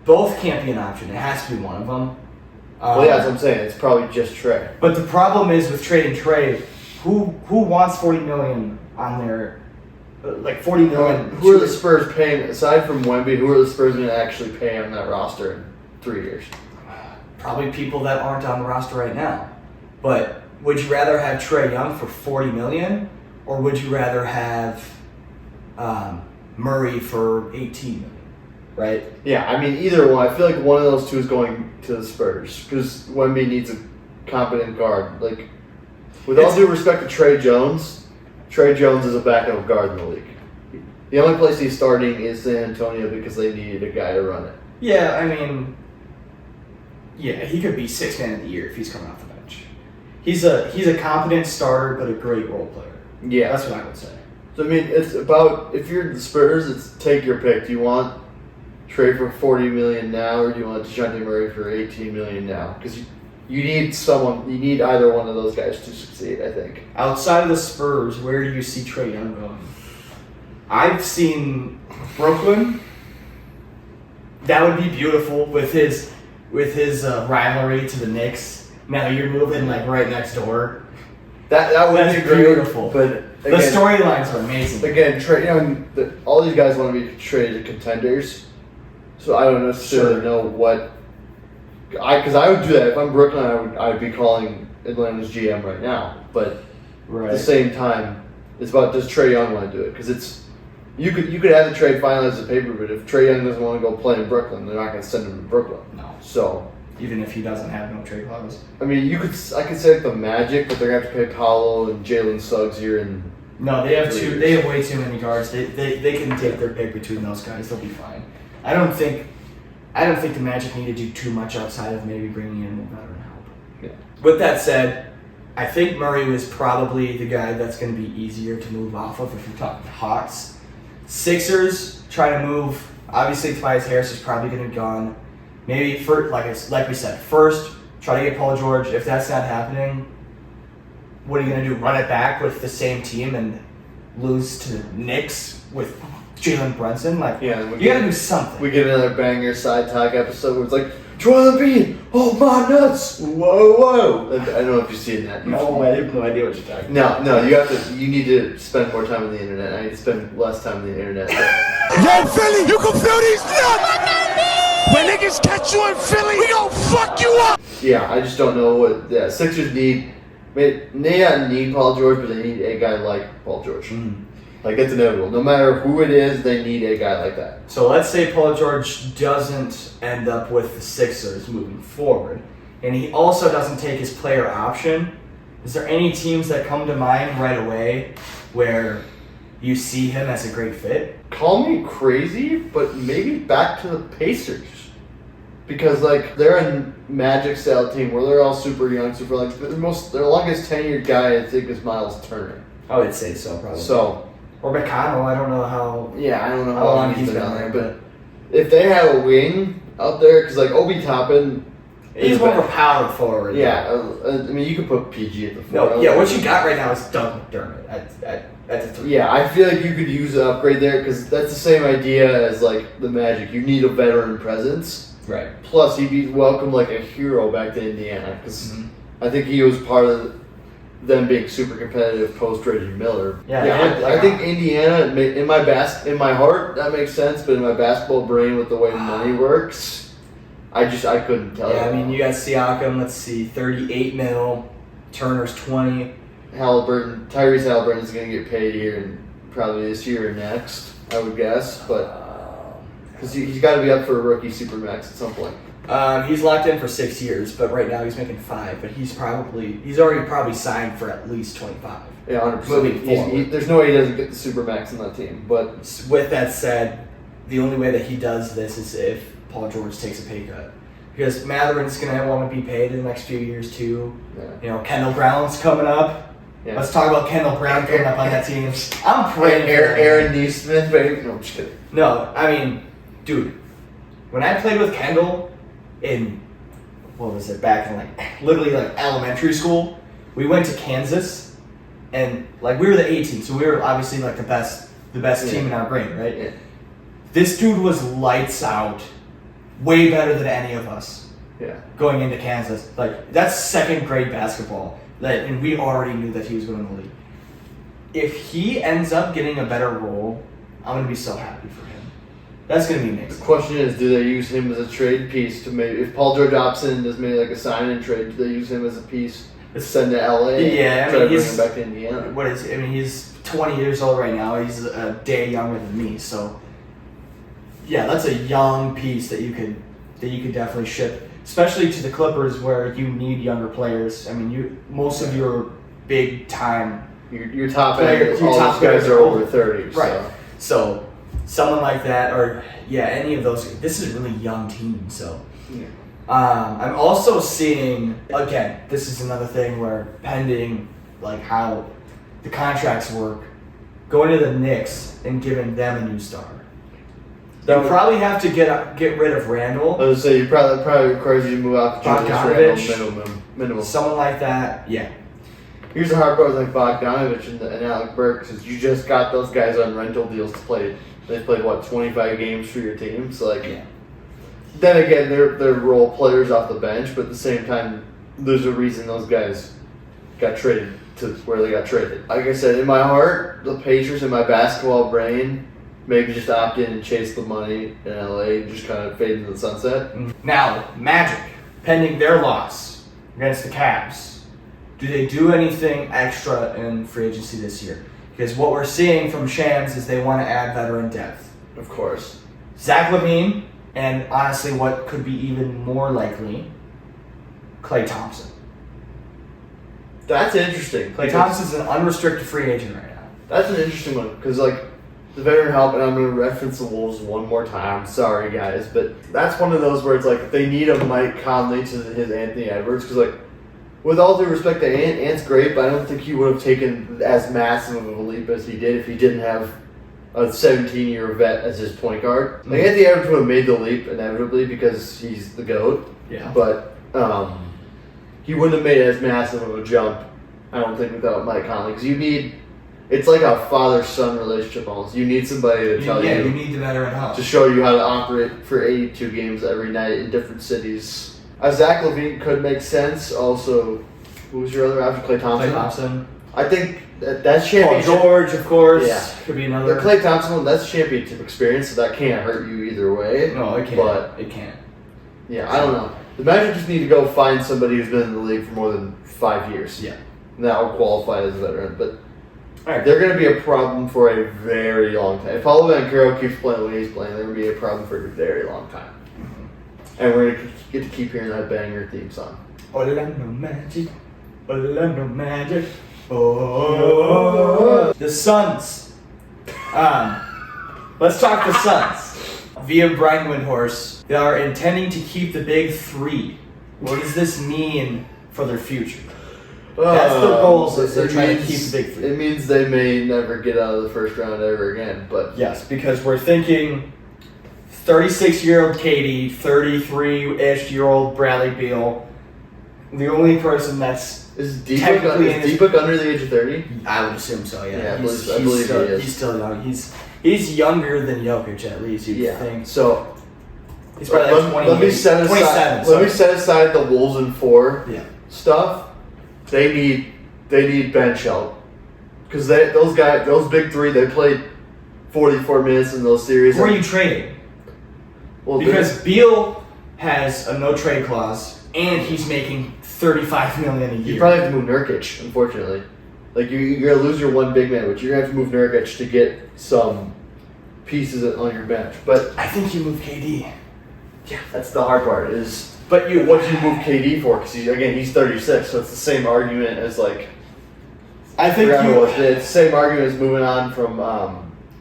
both can't be an option. It has to be one of them. Well, yeah, that's what I'm saying. It's probably just Trae. But the problem is with trading Trae, who wants $40 million on their, like $40 million? Who are the Spurs paying aside from Wemby? Who are the Spurs going to actually pay on that roster in 3 years? Probably people that aren't on the roster right now. But would you rather have Trae Young for $40 million, or would you rather have Murray for $18 million? Right? Yeah, I mean, either one. I feel like one of those two is going to the Spurs because Wemby needs a competent guard. Like, with all due respect to Trey Jones is a backup guard in the league. The only place he's starting is San Antonio because they needed a guy to run it. Yeah, I mean, he could be 6th man of the year if he's coming off the bench. He's a competent starter, but a great role player. Yeah, that's what I would say. So I mean, it's about if you're the Spurs, it's take your pick. Do you want Trade for $40 million now, or do you want DeJounte Murray for $18 million now? Because you need either one of those guys to succeed, I think. Outside of the Spurs, where do you see Trae Young going? I've seen Brooklyn. That would be beautiful with his rivalry to the Knicks. Now you're moving like right next door. That would be beautiful. But again, the storylines are amazing. Again, Trae Young, all these guys want to be traded to contenders. So I don't necessarily know what. Because I would do that if I'm Brooklyn. I would be calling Atlanta's GM right now. But at the same time, it's about does Trae Young want to do it? Because it's you could have the trade finalized as a paper, but if Trae Young doesn't want to go play in Brooklyn, they're not going to send him to Brooklyn. No. So even if he doesn't have no trade clause. I mean, I could say like the Magic, but they're going to have to pay Paolo and Jalen Suggs here in. No, they have way too many guards. They can take their pick between those guys. They'll be fine. I don't think the Magic need to do too much outside of maybe bringing in more veteran help. Yeah. With that said, I think Murray was probably the guy that's going to be easier to move off of if you're talking Hawks. Sixers try to move. Obviously, Tobias Harris is probably going to be gone. Maybe like we said, first try to get Paul George. If that's not happening, what are you going to do? Run it back with the same team and lose to the Knicks with Jalen Brunson? You got to do something. We get another banger side talk episode where it's like, Joel Embiid, oh my nuts, whoa. I don't know if you've seen that. No, I have no idea what you're talking about. No, you need to spend more time on the internet. I need to spend less time on the internet. Yo, Philly, you can feel these nuts! When niggas catch you in Philly, we gon' fuck you up! Yeah, I just don't know what the Sixers need. They don't need Paul George, but they need a guy like Paul George. Mm. Like, it's inevitable. No matter who it is, they need a guy like that. So let's say Paul George doesn't end up with the Sixers moving forward, and he also doesn't take his player option. Is there any teams that come to mind right away where you see him as a great fit? Call me crazy, but maybe back to the Pacers. Because, like, they're a Magic-style team where they're all super young, their longest tenured guy, I think, is Miles Turner. I would say so, probably. So, or McConnell, I don't know how. Yeah, I don't know how long he's been on there, but if they had a wing out there, because, like, Obi Toppin... He's more of a power forward. Yeah, I mean, you could put PG at the 4. No, yeah, what you got right now is Doug McDermott at the 3. Yeah, I feel like you could use an upgrade there, because that's the same idea as, like, the Magic. You need a veteran presence. Right. Plus, he'd be welcomed like a hero back to Indiana, because I think he was part of them being super competitive post Reggie Miller. I think Indiana, in my heart, that makes sense, but in my basketball brain, with the way money works, I couldn't tell you. Yeah, I mean, you got Siakam, let's see, 38 mil, Turner's 20. Tyrese Halliburton is going to get paid here, and probably this year or next, I would guess, but because he's got to be up for a rookie supermax at some point. He's locked in for 6 years, but right now he's making 5. But he's already probably signed for at least 25. Yeah, 100%. There's no way he doesn't get the supermax on that team. But with that said, the only way that he does this is if Paul George takes a pay cut, because Matherin's gonna want to be paid in the next few years too. Yeah. You know, Kendall Brown's coming up. Yeah. Let's talk about Kendall Brown coming up on that team. I'm praying. Aaron Neesmith, baby. No, I'm just kidding. No, I mean, dude, when I played with Kendall in, back in literally elementary school, we went to Kansas, and we were the A team, so we were obviously the best team in our grade, right? Yeah. This dude was lights out, way better than any of us. Yeah. Going into Kansas, that's second grade basketball, and we already knew that he was going to the league. If he ends up getting a better role, I'm gonna be so happy for him. That's going to be amazing. The question is, do they use him as a trade piece to maybe, if Paul George opts in, does maybe a sign and trade, do they use him as a piece to send to LA? Yeah, try to bring him back to Indiana. What is? I mean, he's 20 years old right now. He's a day younger than me, so yeah, that's a young piece that you could definitely ship, especially to the Clippers where you need younger players. I mean, most of your big time, your top players, all those guys are over 30, right? So someone like that, or any of those. This is a really young team, so. Yeah. I'm also seeing, again, this is another thing where pending how the contracts work, going to the Knicks and giving them a new star. They'll probably have to get rid of Randall. I was say you probably requires you to move out to Randall minimum. Someone like that, yeah. Here's the hard part with Bogdanovich and Alec Burks is you just got those guys on rental deals to play. They played 25 games for your team. So yeah. Then again, they're role players off the bench, but at the same time, there's a reason those guys got traded to where they got traded. Like I said, in my heart, the Pacers, in my basketball brain, maybe just opt in and chase the money in LA and just kind of fade into the sunset. Now, Magic, pending their loss against the Cavs, do they do anything extra in free agency this year? Because what we're seeing from Shams is they want to add veteran depth. Of course. Zach LaVine, and honestly what could be even more likely, Klay Thompson. That's interesting. Klay Thompson's an unrestricted free agent right now. That's an interesting one, because the veteran help, and I'm going to reference the Wolves one more time. Sorry, guys, but that's one of those where it's they need a Mike Conley to his Anthony Edwards, because with all due respect to Ant's great, but I don't think he would have taken as massive of a leap as he did if he didn't have a 17-year vet as his point guard. Anthony Edwards would have made the leap inevitably because he's the GOAT. Yeah. But he wouldn't have made as massive of a jump, I don't think, without Mike Conley. Because it's like a father-son relationship almost. You need somebody to tell you. Yeah, you need the veteran help. To show you how to operate for 82 games every night in different cities. Zach LaVine could make sense. Also, who was your other option? Klay Thompson. Klay Thompson. I think that's championship. Paul George, of course. Yeah. Could be another. The Klay Thompson one, that's championship experience, so that can't hurt you either way. No, it can't. But it can't. Yeah, I don't know. The Magic just need to go find somebody who's been in the league for more than 5 years. Yeah. And that will qualify as a veteran. But they're going to be a problem for a very long time. If Paulo Banchero keeps playing the way he's playing, they're going to be a problem for a very long time. and we're gonna get to keep hearing that banger theme song. Orlando Magic, Orlando Magic. Oh, the Suns. Let's talk the Suns. Via Brian Windhorst, they are intending to keep the big three. What does this mean for their future? That's the goals. They're trying to keep the big three. It means they may never get out of the first round ever again. But yes, because we're thinking 36-year-old Katie, 33-ish-year-old Bradley Beal. The only person that's is Deepak under the age of 30? I would assume so. Yeah, I believe he is. He's still young. He's younger than Jokic at least. You'd think. So he's probably like 28, let me set aside. Let me set aside the Wolves and 4 stuff. They need bench help because those big three, they played 44 minutes in those series. Who are you trading? Well, because Beal has a no trade clause and he's making $35 million a year. You probably have to move Nurkic, unfortunately. Like you're gonna lose your one big man, but you're gonna have to move Nurkic to get some pieces on your bench. But I think you move KD. Yeah, that's the hard part. What do you move KD for? Because he's 36, so it's the same argument as like. I think it's the same argument as moving on from.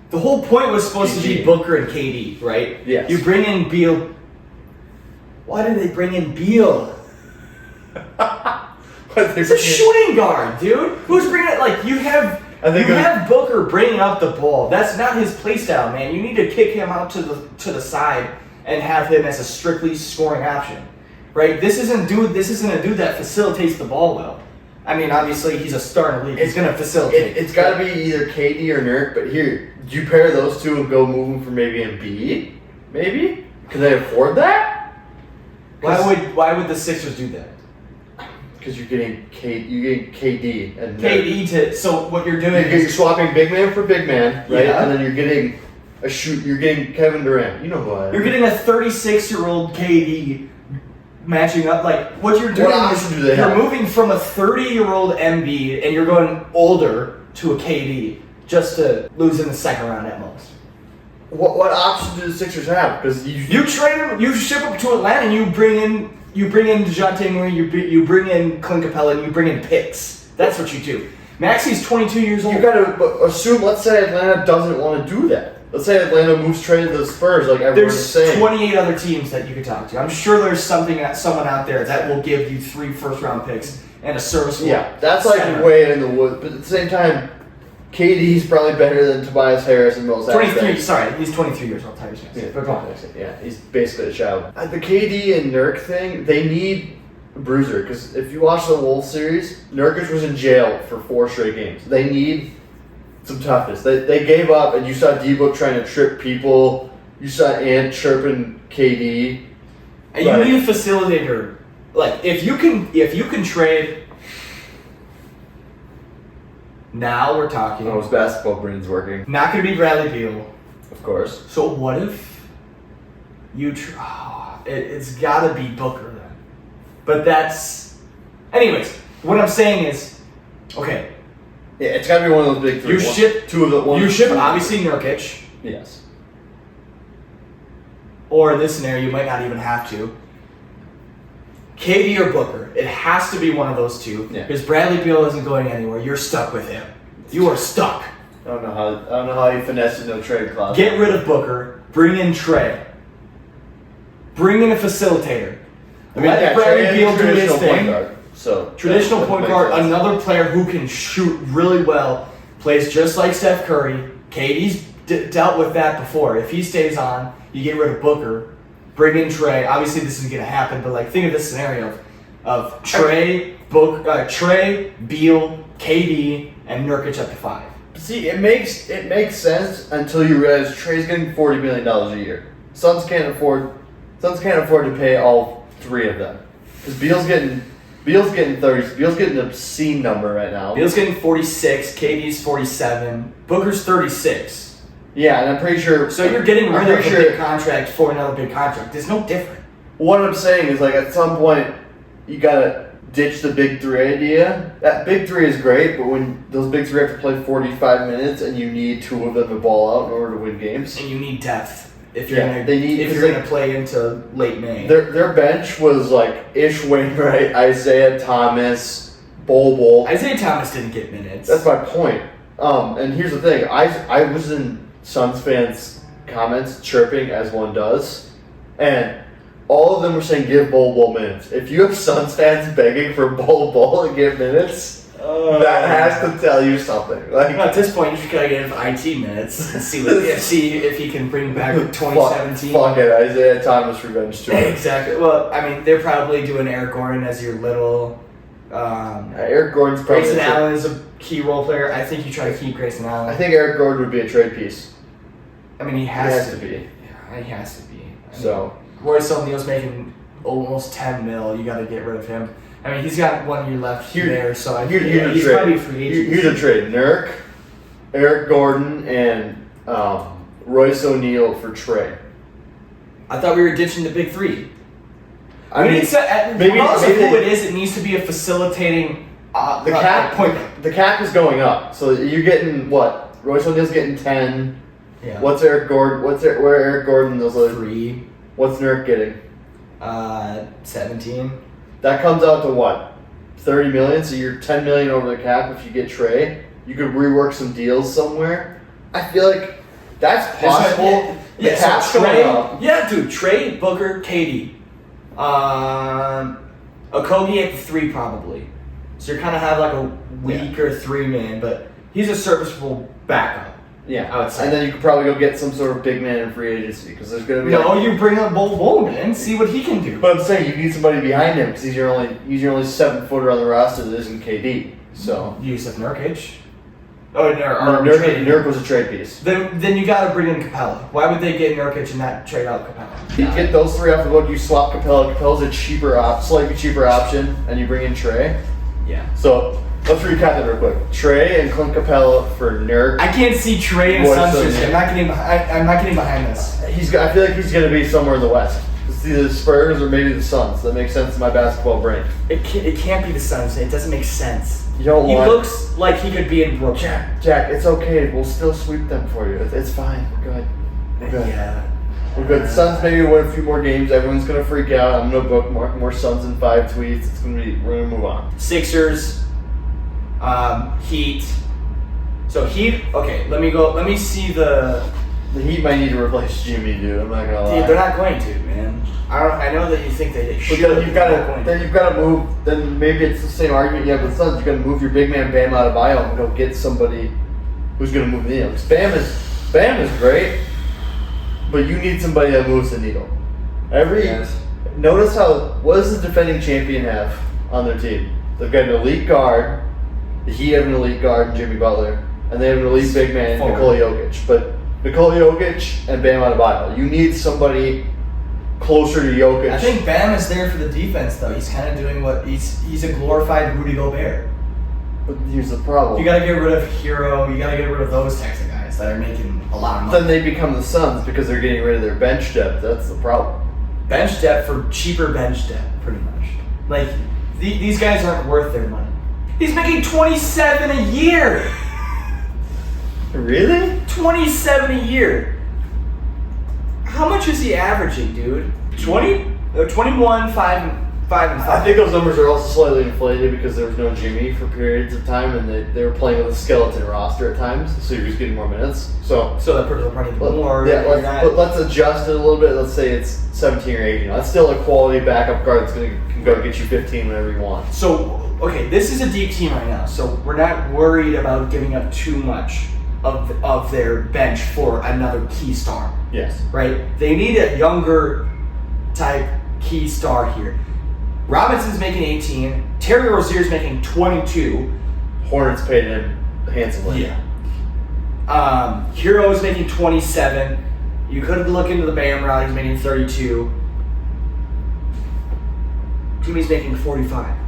The whole point was supposed to be Booker and KD, right? Yes. You bring in Beal. Why did they bring in Beal? It's a shooting guard, dude. Who's bringing it? Like you have Booker bringing up the ball. That's not his play style, man. You need to kick him out to the side and have him as a strictly scoring option, right? This isn't a dude that facilitates the ball well. I mean, obviously he's a star in the league. He's gonna facilitate. It's got to be either KD or Nurk. But here, do you pair those two and go move them for maybe Embiid? Maybe? Can they afford that? Why would the Sixers do that? Because you're getting KD and KD to. So what you're doing you're swapping big man for big man, right? Yeah. And then you're getting You're getting Kevin Durant. You know who I am. You're getting a 36-year-old KD matching up. Like what you're doing is you're moving from a 30-year-old Embiid and you're going older to a KD just to lose in the second round at most. What options do the Sixers have? Because you trade him, you ship him to Atlanta, and you bring in DeJounte Murray, you bring in Clint Capella, and you bring in picks. That's what you do. Maxey's 22 years old. You gotta assume. Let's say Atlanta doesn't want to do that. Let's say Atlanta moves trade to the Spurs, like everyone's saying. There's 28 other teams that you could talk to. I'm sure there's someone out there that will give you 3 first-round picks and a serviceable. Yeah, that's like way in the woods. But at the same time, KD's probably better than Tobias Harris in most aspects. 23. Sorry, he's 23 years old. Tyrese Maxey. Yeah, he's basically a child. The KD and Nurk thing, they need a bruiser because if you watch the Wolves series, Nurkic was in jail for 4 straight games. They need some toughness. They gave up, and you saw D-Book trying to trip people. You saw Ant chirping KD. And you need a facilitator. Like if you can trade. Now we're talking. Oh, his basketball brain's working. Not going to be Bradley Beal. Of course. So what if you it's got to be Booker then. But that's... Anyways, what I'm saying is... Okay. Yeah, it's got to be one of those big 3. You ship 2 of the... You ship obviously Nurkic. Yes. Or in this scenario, you might not even have to. KD or Booker. It has to be one of those two. Yeah. Because Bradley Beal isn't going anywhere. You're stuck with him. You are stuck. I don't know how you finesse a no trade clause. Get rid of Booker. Bring in Trey. Bring in a facilitator. Let Bradley Beal do his thing. Traditional point guard, another player who can shoot really well, plays just like Steph Curry. KD's dealt with that before. If he stays on, you get rid of Booker. Bring in Trey. Obviously, this isn't going to happen, but think of this scenario of Trey, Beal, KD, and Nurkic up to 5. See, it makes sense until you realize Trey's getting $40 million a year. Suns can't afford to pay all 3 of them because Beal's getting 30. Beal's getting an obscene number right now. Beal's getting 46. KD's 47. Booker's 36. Yeah, and I'm pretty sure... So you're getting rid of a big contract for another big contract. It's no different. What I'm saying is, at some point, you gotta ditch the big 3 idea. That big 3 is great, but when those big 3 have to play 45 minutes and you need 2 of them to ball out in order to win games... And you need depth. if you're gonna play into late May. Their bench was like Ish Wainwright, Isaiah Thomas, Bol. Isaiah Thomas didn't get minutes. That's my point. And here's the thing: I was in Suns fans' comments chirping as one does, and all of them were saying give Bol minutes. If you have Suns fans begging for Bol to give minutes, that has to tell you something. Like at this point, you just gotta give IT minutes and see if he can bring back 2017. Fuck it, Isaiah Thomas revenge tour. Exactly. Well, I mean, they're probably doing Eric Gordon as your little. Eric Gordon's probably. Grayson Allen is a key role player. I think you try to keep Grayson Allen. I think Eric Gordon would be a trade piece. I mean, he has to be. Yeah, he has to be. Royce O'Neal's making almost $10 million. You got to get rid of him. I mean, he's got 1 year left there, so he's probably a free agent. Here's a trade: Nurk, Eric Gordon, and Royce O'Neal for Trey. I thought we were ditching the big three. Regardless of who it is, it needs to be a facilitating the cap point. The cap is going up, so you're getting what? Royce O'Neal's getting 10. Yeah. What's Eric Gordon? Where Eric Gordon? Those other 3. What's Nurk getting? 17. That comes out to what? 30 million. So you're 10 million over the cap if you get Trey. You could rework some deals somewhere. I feel like that's possible. The cap's going up. Yeah, dude. Trey, Booker, KD. Okogie at the 3 probably. So you kind of have like a weaker 3-man, but he's a serviceable backup. Yeah, I would say. And then you could probably go get some sort of big man in free agency because there's going to be. No, you bring up Bol and see what he can do. But I'm saying you need somebody behind him because he's your only 7-footer on the roster that isn't KD. So Yusuf Nurkic. Oh, Nurk was a trade piece. Then you got to bring in Capella. Why would they get Nurkic and not trade out Capella? You get those 3 off the board. You swap Capella. Capella's a slightly cheaper option, and you bring in Trey. Yeah. So let's recap that real quick. Trey and Clint Capella for Nurk. I can't see Trey and Suns. I'm not getting behind this. I feel like he's going to be somewhere in the West. It's either the Spurs or maybe the Suns. That makes sense to my basketball brain. It can't be the Suns. It doesn't make sense. He looks like he could be in Brooklyn. Jack, it's okay. We'll still sweep them for you. It's fine. We're good. Yeah. We're good. The Suns maybe win a few more games. Everyone's going to freak out. I'm going to book more Suns in 5 tweets. We're going to move on. Sixers. Heat. So Heat. Okay, let me see the. The Heat might need to replace Jimmy, dude. I'm not gonna lie. Dude, they're not going to, man. I know that you think they should. You've got to move. Then maybe it's the same argument you have with Suns. You got to move your big man Bam Adebayo and go get somebody who's going to move the needle. Because Bam is great, but you need somebody that moves the needle. Notice what does the defending champion have on their team? They've got an elite guard. The Heat have an elite guard in Jimmy Butler, and they have an elite big man, Nikola Jokic. But Nikola Jokic and Bam Adebayo. You need somebody closer to Jokic. I think Bam is there for the defense, though. He's kind of doing what he's a glorified Rudy Gobert. But here's the problem. You got to get rid of Hero. You got to get rid of those types of guys that are making a lot of money. Then they become the Suns because they're getting rid of their bench depth. That's the problem. Bench depth for cheaper bench depth, pretty much. Like these guys aren't worth their money. He's making $27 a year. Really? 27 a year. How much is he averaging, dude? 20? 21, 5 and 5. I think those numbers are also slightly inflated because there was no Jimmy for periods of time, and they were playing with a skeleton roster at times, so you're just getting more minutes. So that person will probably more. Yeah, let's adjust it a little bit. Let's say it's 17 or 18. That's still a quality backup guard that's can go get you 15 whenever you want. So, okay, this is a deep team right now, so we're not worried about giving up too much of their bench for another key star. Yes. Right? They need a younger type key star here. Robinson's making 18. Terry Rozier's making 22. Hornets paid him handsomely. Yeah. Hero's making 27. You could look into the Bam route. He's making 32. Jimmy's making 45.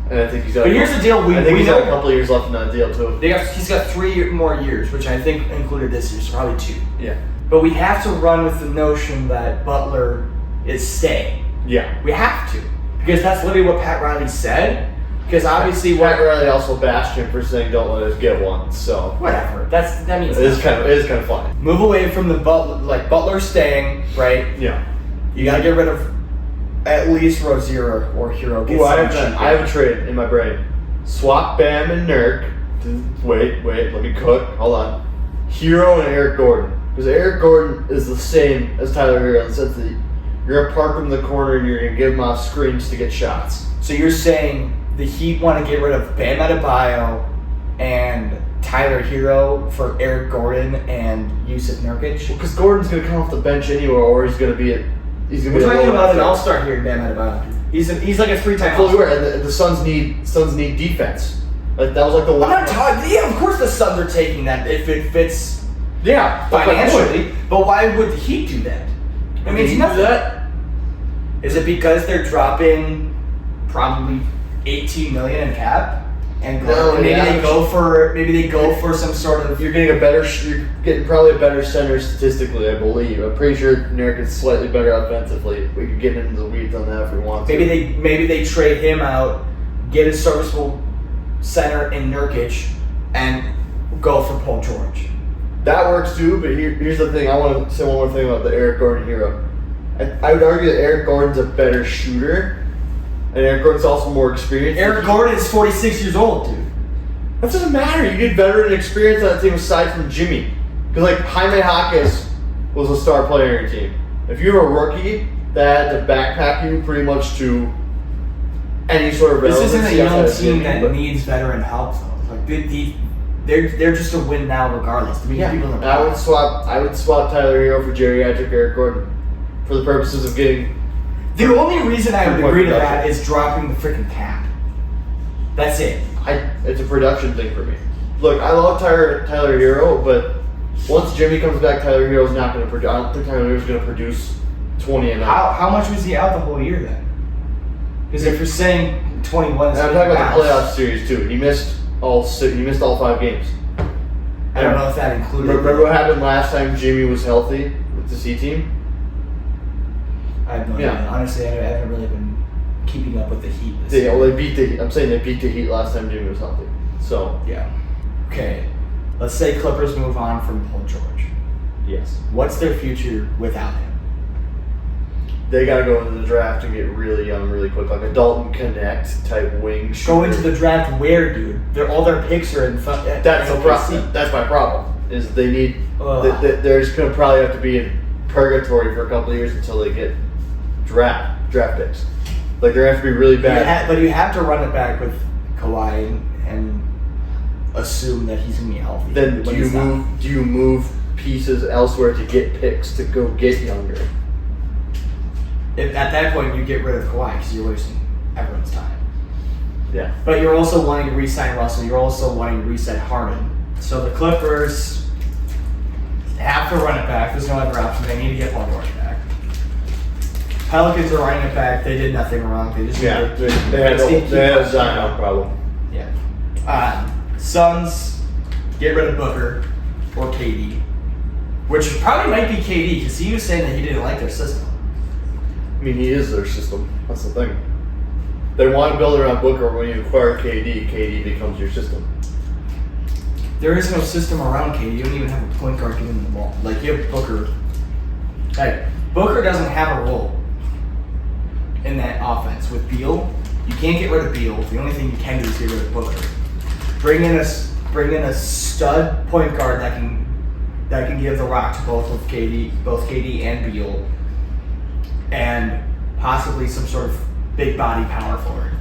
And I think he's got. But here's the deal. He's got a couple of years left in that deal too. He's got 3 more years, which I think included this year, so probably 2. Yeah. But we have to run with the notion that Butler is staying. Yeah. We have to. Because that's literally what Pat Riley said. Because obviously, Pat Riley also bashed him for saying don't let us get one. So whatever. That means it is kind of funny. Move away from the Butler staying, right? Yeah. You gotta get rid of at least Rozier or Hero. Ooh, I have a trade in my brain. Swap Bam and Nurk. Wait, let me cook. Hold on. Hero and Eric Gordon. Because Eric Gordon is the same as Tyler Hero in the sense that you're gonna park him in the corner and you're gonna give him off screens to get shots. So you're saying the Heat want to get rid of Bam Adebayo and Tyler Hero for Eric Gordon and Yusuf Nurkic? Because Gordon's gonna come off the bench anywhere, or he's gonna be We're talking about an all-star here, Bam Adebayo. He's like a 3-time all-star. And the Suns need defense. Like, that was like the one. I'm not talking. Yeah, of course the Suns are taking that if it fits. Yeah, financially. But why would the Heat do that? I mean, it's nothing. Is it because they're dropping probably $18 million in cap, and maybe they go for some sort of. You're getting probably a better center statistically, I believe. I'm pretty sure Nurkic is slightly better offensively. We could get into the weeds on that if we want to. Maybe they trade him out, get a serviceable center in Nurkic, and go for Paul George. That works too, but here's the thing. I want to say one more thing about the Eric Gordon Hero. I would argue that Eric Gordon's a better shooter, and Eric Gordon's also more experienced. Eric Gordon is 46 years old, dude. That doesn't matter. You get veteran experience on that team aside from Jimmy. Because, like, Jaime Jaquez was a star player on your team. If you're a rookie, that had to backpack you pretty much to any sort of relevancy. This isn't a young team that needs veteran help, though. Like, they're just a win now regardless. I would swap Tyler Hero for geriatric Eric Gordon for the purposes of getting. The only reason I would agree to that is dropping the freaking cap. That's it. It's a production thing for me. Look, I love Tyler Hero, but once Jimmy comes back, Tyler Hero's not going to produce. I don't think Tyler Hero's going to produce 20 and out. How much was he out the whole year then? Because if you're saying 21, I'm talking about the playoff series too. He missed all 5 games. I don't know if that included. Remember what happened last time Jimmy was healthy with the C team? I have no idea. Honestly, I haven't really been keeping up with the Heat. I'm saying they beat the Heat last time Jimmy was healthy. So yeah. Okay. Let's say Clippers move on from Paul George. Yes. What's their future without him? They got to go into the draft and get really young really quick, like a Dalton Connect type wing shooter. Go into the draft where, dude? All their picks are in front. That's the problem. That's my problem. Is they need. There's going to probably have to be in purgatory for a couple of years until they get draft picks. Like they're going to have to be really bad. But you have to run it back with Kawhi and assume that he's going to be healthy. Then do you move pieces elsewhere to get picks to go get younger? At that point, you get rid of Kawhi because you're wasting everyone's time. Yeah. But you're also wanting to re-sign Russell. You're also wanting to re-sign Harden. So the Clippers have to run it back. There's no other option. They need to get Paul George back. Pelicans are running it back. They did nothing wrong. They just they had a Zion problem. Yeah. Suns get rid of Booker or KD, which probably might be KD because he was saying that he didn't like their system. I mean, he is their system. That's the thing. They want to build around Booker. When you acquire KD becomes your system. There is no system around KD. You don't even have a point guard giving him the ball. Like, you have Booker. Like, Booker doesn't have a role in that offense. With Beal, you can't get rid of Beal. The only thing you can do is get rid of Booker. Bring in a stud point guard that can give the rock to both KD and Beal. And possibly some sort of big body power forward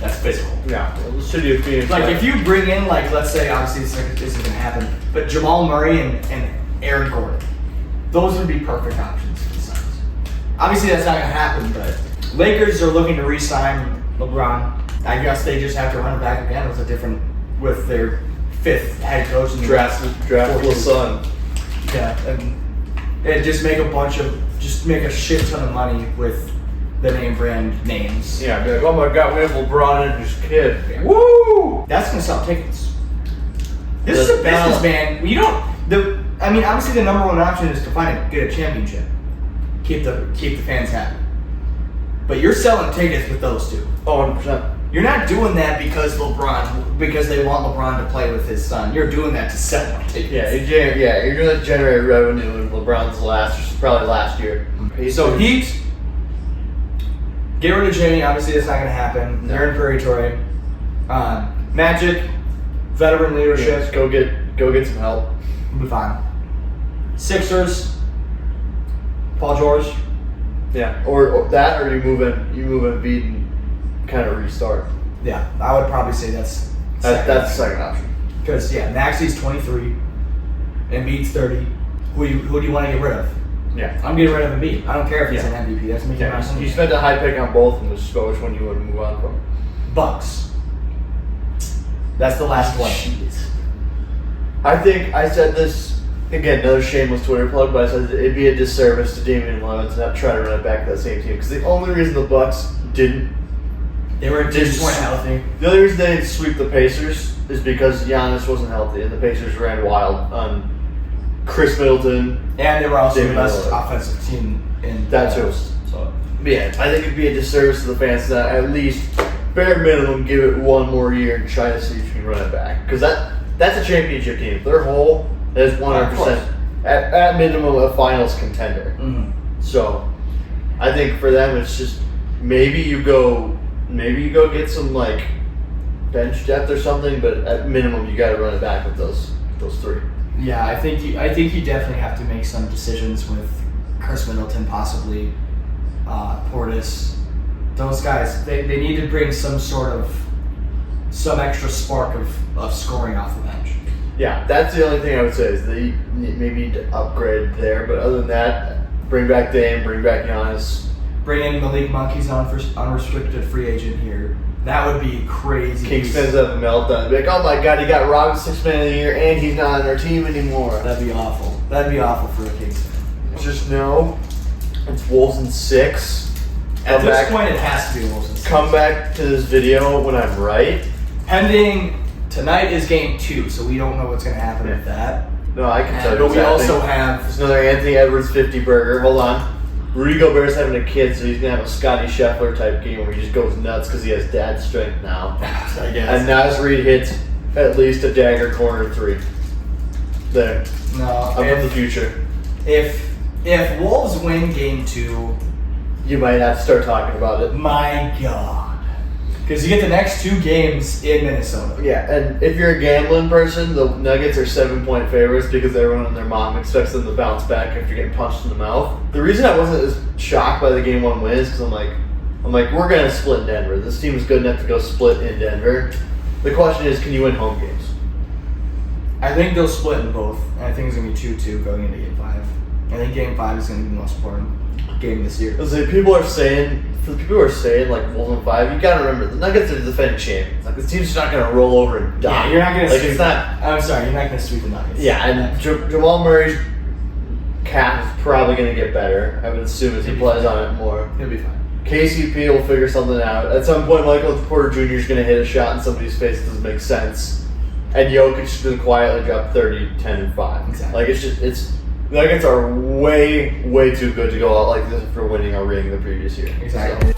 that's physical. Yeah, well, the city of Phoenix. Like if you bring in, like, let's say, obviously this isn't going to happen, but Jamal Murray and Aaron Gordon, those would be perfect options for the Suns. Obviously that's not going to happen, but Lakers are looking to re-sign LeBron. I guess they just have to run it back again with their 5th head coach in the draftable son. Yeah, and just make a shit ton of money with the name brand names. Yeah, be like, oh my god, we have LeBron and his kid. Yeah. Woo! That's gonna sell tickets. This is a business, man. Obviously the number one option is to get a championship. Keep the fans happy. But you're selling tickets with those two. Oh, 100%. You're not doing that because they want LeBron to play with his son. You're doing that to sell more tickets. You're going to generate revenue in LeBron's probably last year. So Heat, get rid of Jimmy. Obviously, that's not going to happen. They're in purgatory. Magic, veteran leadership. Just go get some help. We'll be fine. Sixers, Paul George. Yeah, or that, or you move Embiid and kind of restart. Yeah, I would probably say that's the second option. Because Maxi's 23, Embiid's 30. Who do you want to get rid of? Yeah, I'm getting rid of Embiid. I don't care if he's an MVP. That's making my You spent a high pick on both, and just go which one you would move on from. Bucks. That's the last one. Jeez. I think I said this. Again, another shameless Twitter plug, but I said it'd be a disservice to Damian Lillard to not try to run it back to that same team. Because the only reason the Bucks they just weren't healthy. The only reason they didn't sweep the Pacers is because Giannis wasn't healthy, and the Pacers ran wild on Chris Middleton. And they were also Damian the best Lillard. offensive team in That too. So Yeah, I think it'd be a disservice to the fans to at least, bare minimum, give it one more year and try to see if you can run it back. Because that's a championship team. If they're whole, that is 100%, at minimum, a finals contender. Mm-hmm. So, I think for them, it's just maybe you go get some like bench depth or something, but at minimum, you got to run it back with those three. yeah, I think you definitely have to make some decisions with Chris Middleton, possibly Portis. Those guys, they need to bring some extra spark of scoring off the bench. Yeah, that's the only thing I would say is they maybe need to upgrade there. But other than that, bring back Dame, bring back Giannis. Bring in Malik Monkey's unrestricted free agent here. That would be crazy. Kingston's have a meltdown. Be like, oh my god, he got robbed 6 Man of the Year and he's not on our team anymore. That'd be awful. That'd be awful for a Kings fan. Just know it's Wolves in 6. At this point, it has to be Wolves in 6. Come back to this video when I'm right. Pending, tonight is game 2, so we don't know what's going to happen with that. No, I can tell you. But we what's also happening. have... There's another Anthony Edwards 50 burger. Hold on. Rudy Gobert's having a kid, so he's going to have a Scotty Scheffler type game where he just goes nuts because he has dad strength now. I guess. And Nas Reed hits at least a dagger corner 3. There. No. I'm from the future. If Wolves win game 2... You might have to start talking about it. My God. Because you get the next 2 games in Minnesota. Yeah, and if you're a gambling person, the Nuggets are 7-point favorites because everyone and their mom expects them to bounce back after getting punched in the mouth. The reason I wasn't as shocked by the game 1 win is because I'm like, we're going to split in Denver. This team is good enough to go split in Denver. The question is, can you win home games? I think they'll split in both. And I think it's going to be 2-2 going into game 5. I think game 5 is going to be the most important game this year. People are saying, for the people who are saying like Wolves in 5, you gotta remember the Nuggets are the defending champions. Like this team's just not gonna roll over and die. Yeah, you're not gonna like sweep. it's not. I'm sorry, you're not gonna sweep the Nuggets. Yeah, and Jamal Murray's cap is probably gonna get better. I would assume as he plays on it more. He'll be fine. KCP will figure something out. At some point, Michael Porter Jr. is gonna hit a shot in somebody's face that doesn't make sense, and Jokic is gonna quietly drop 30, 10, and 5. Exactly. Like the Nuggets are way, way too good to go out like this for winning a ring the previous year. Exactly.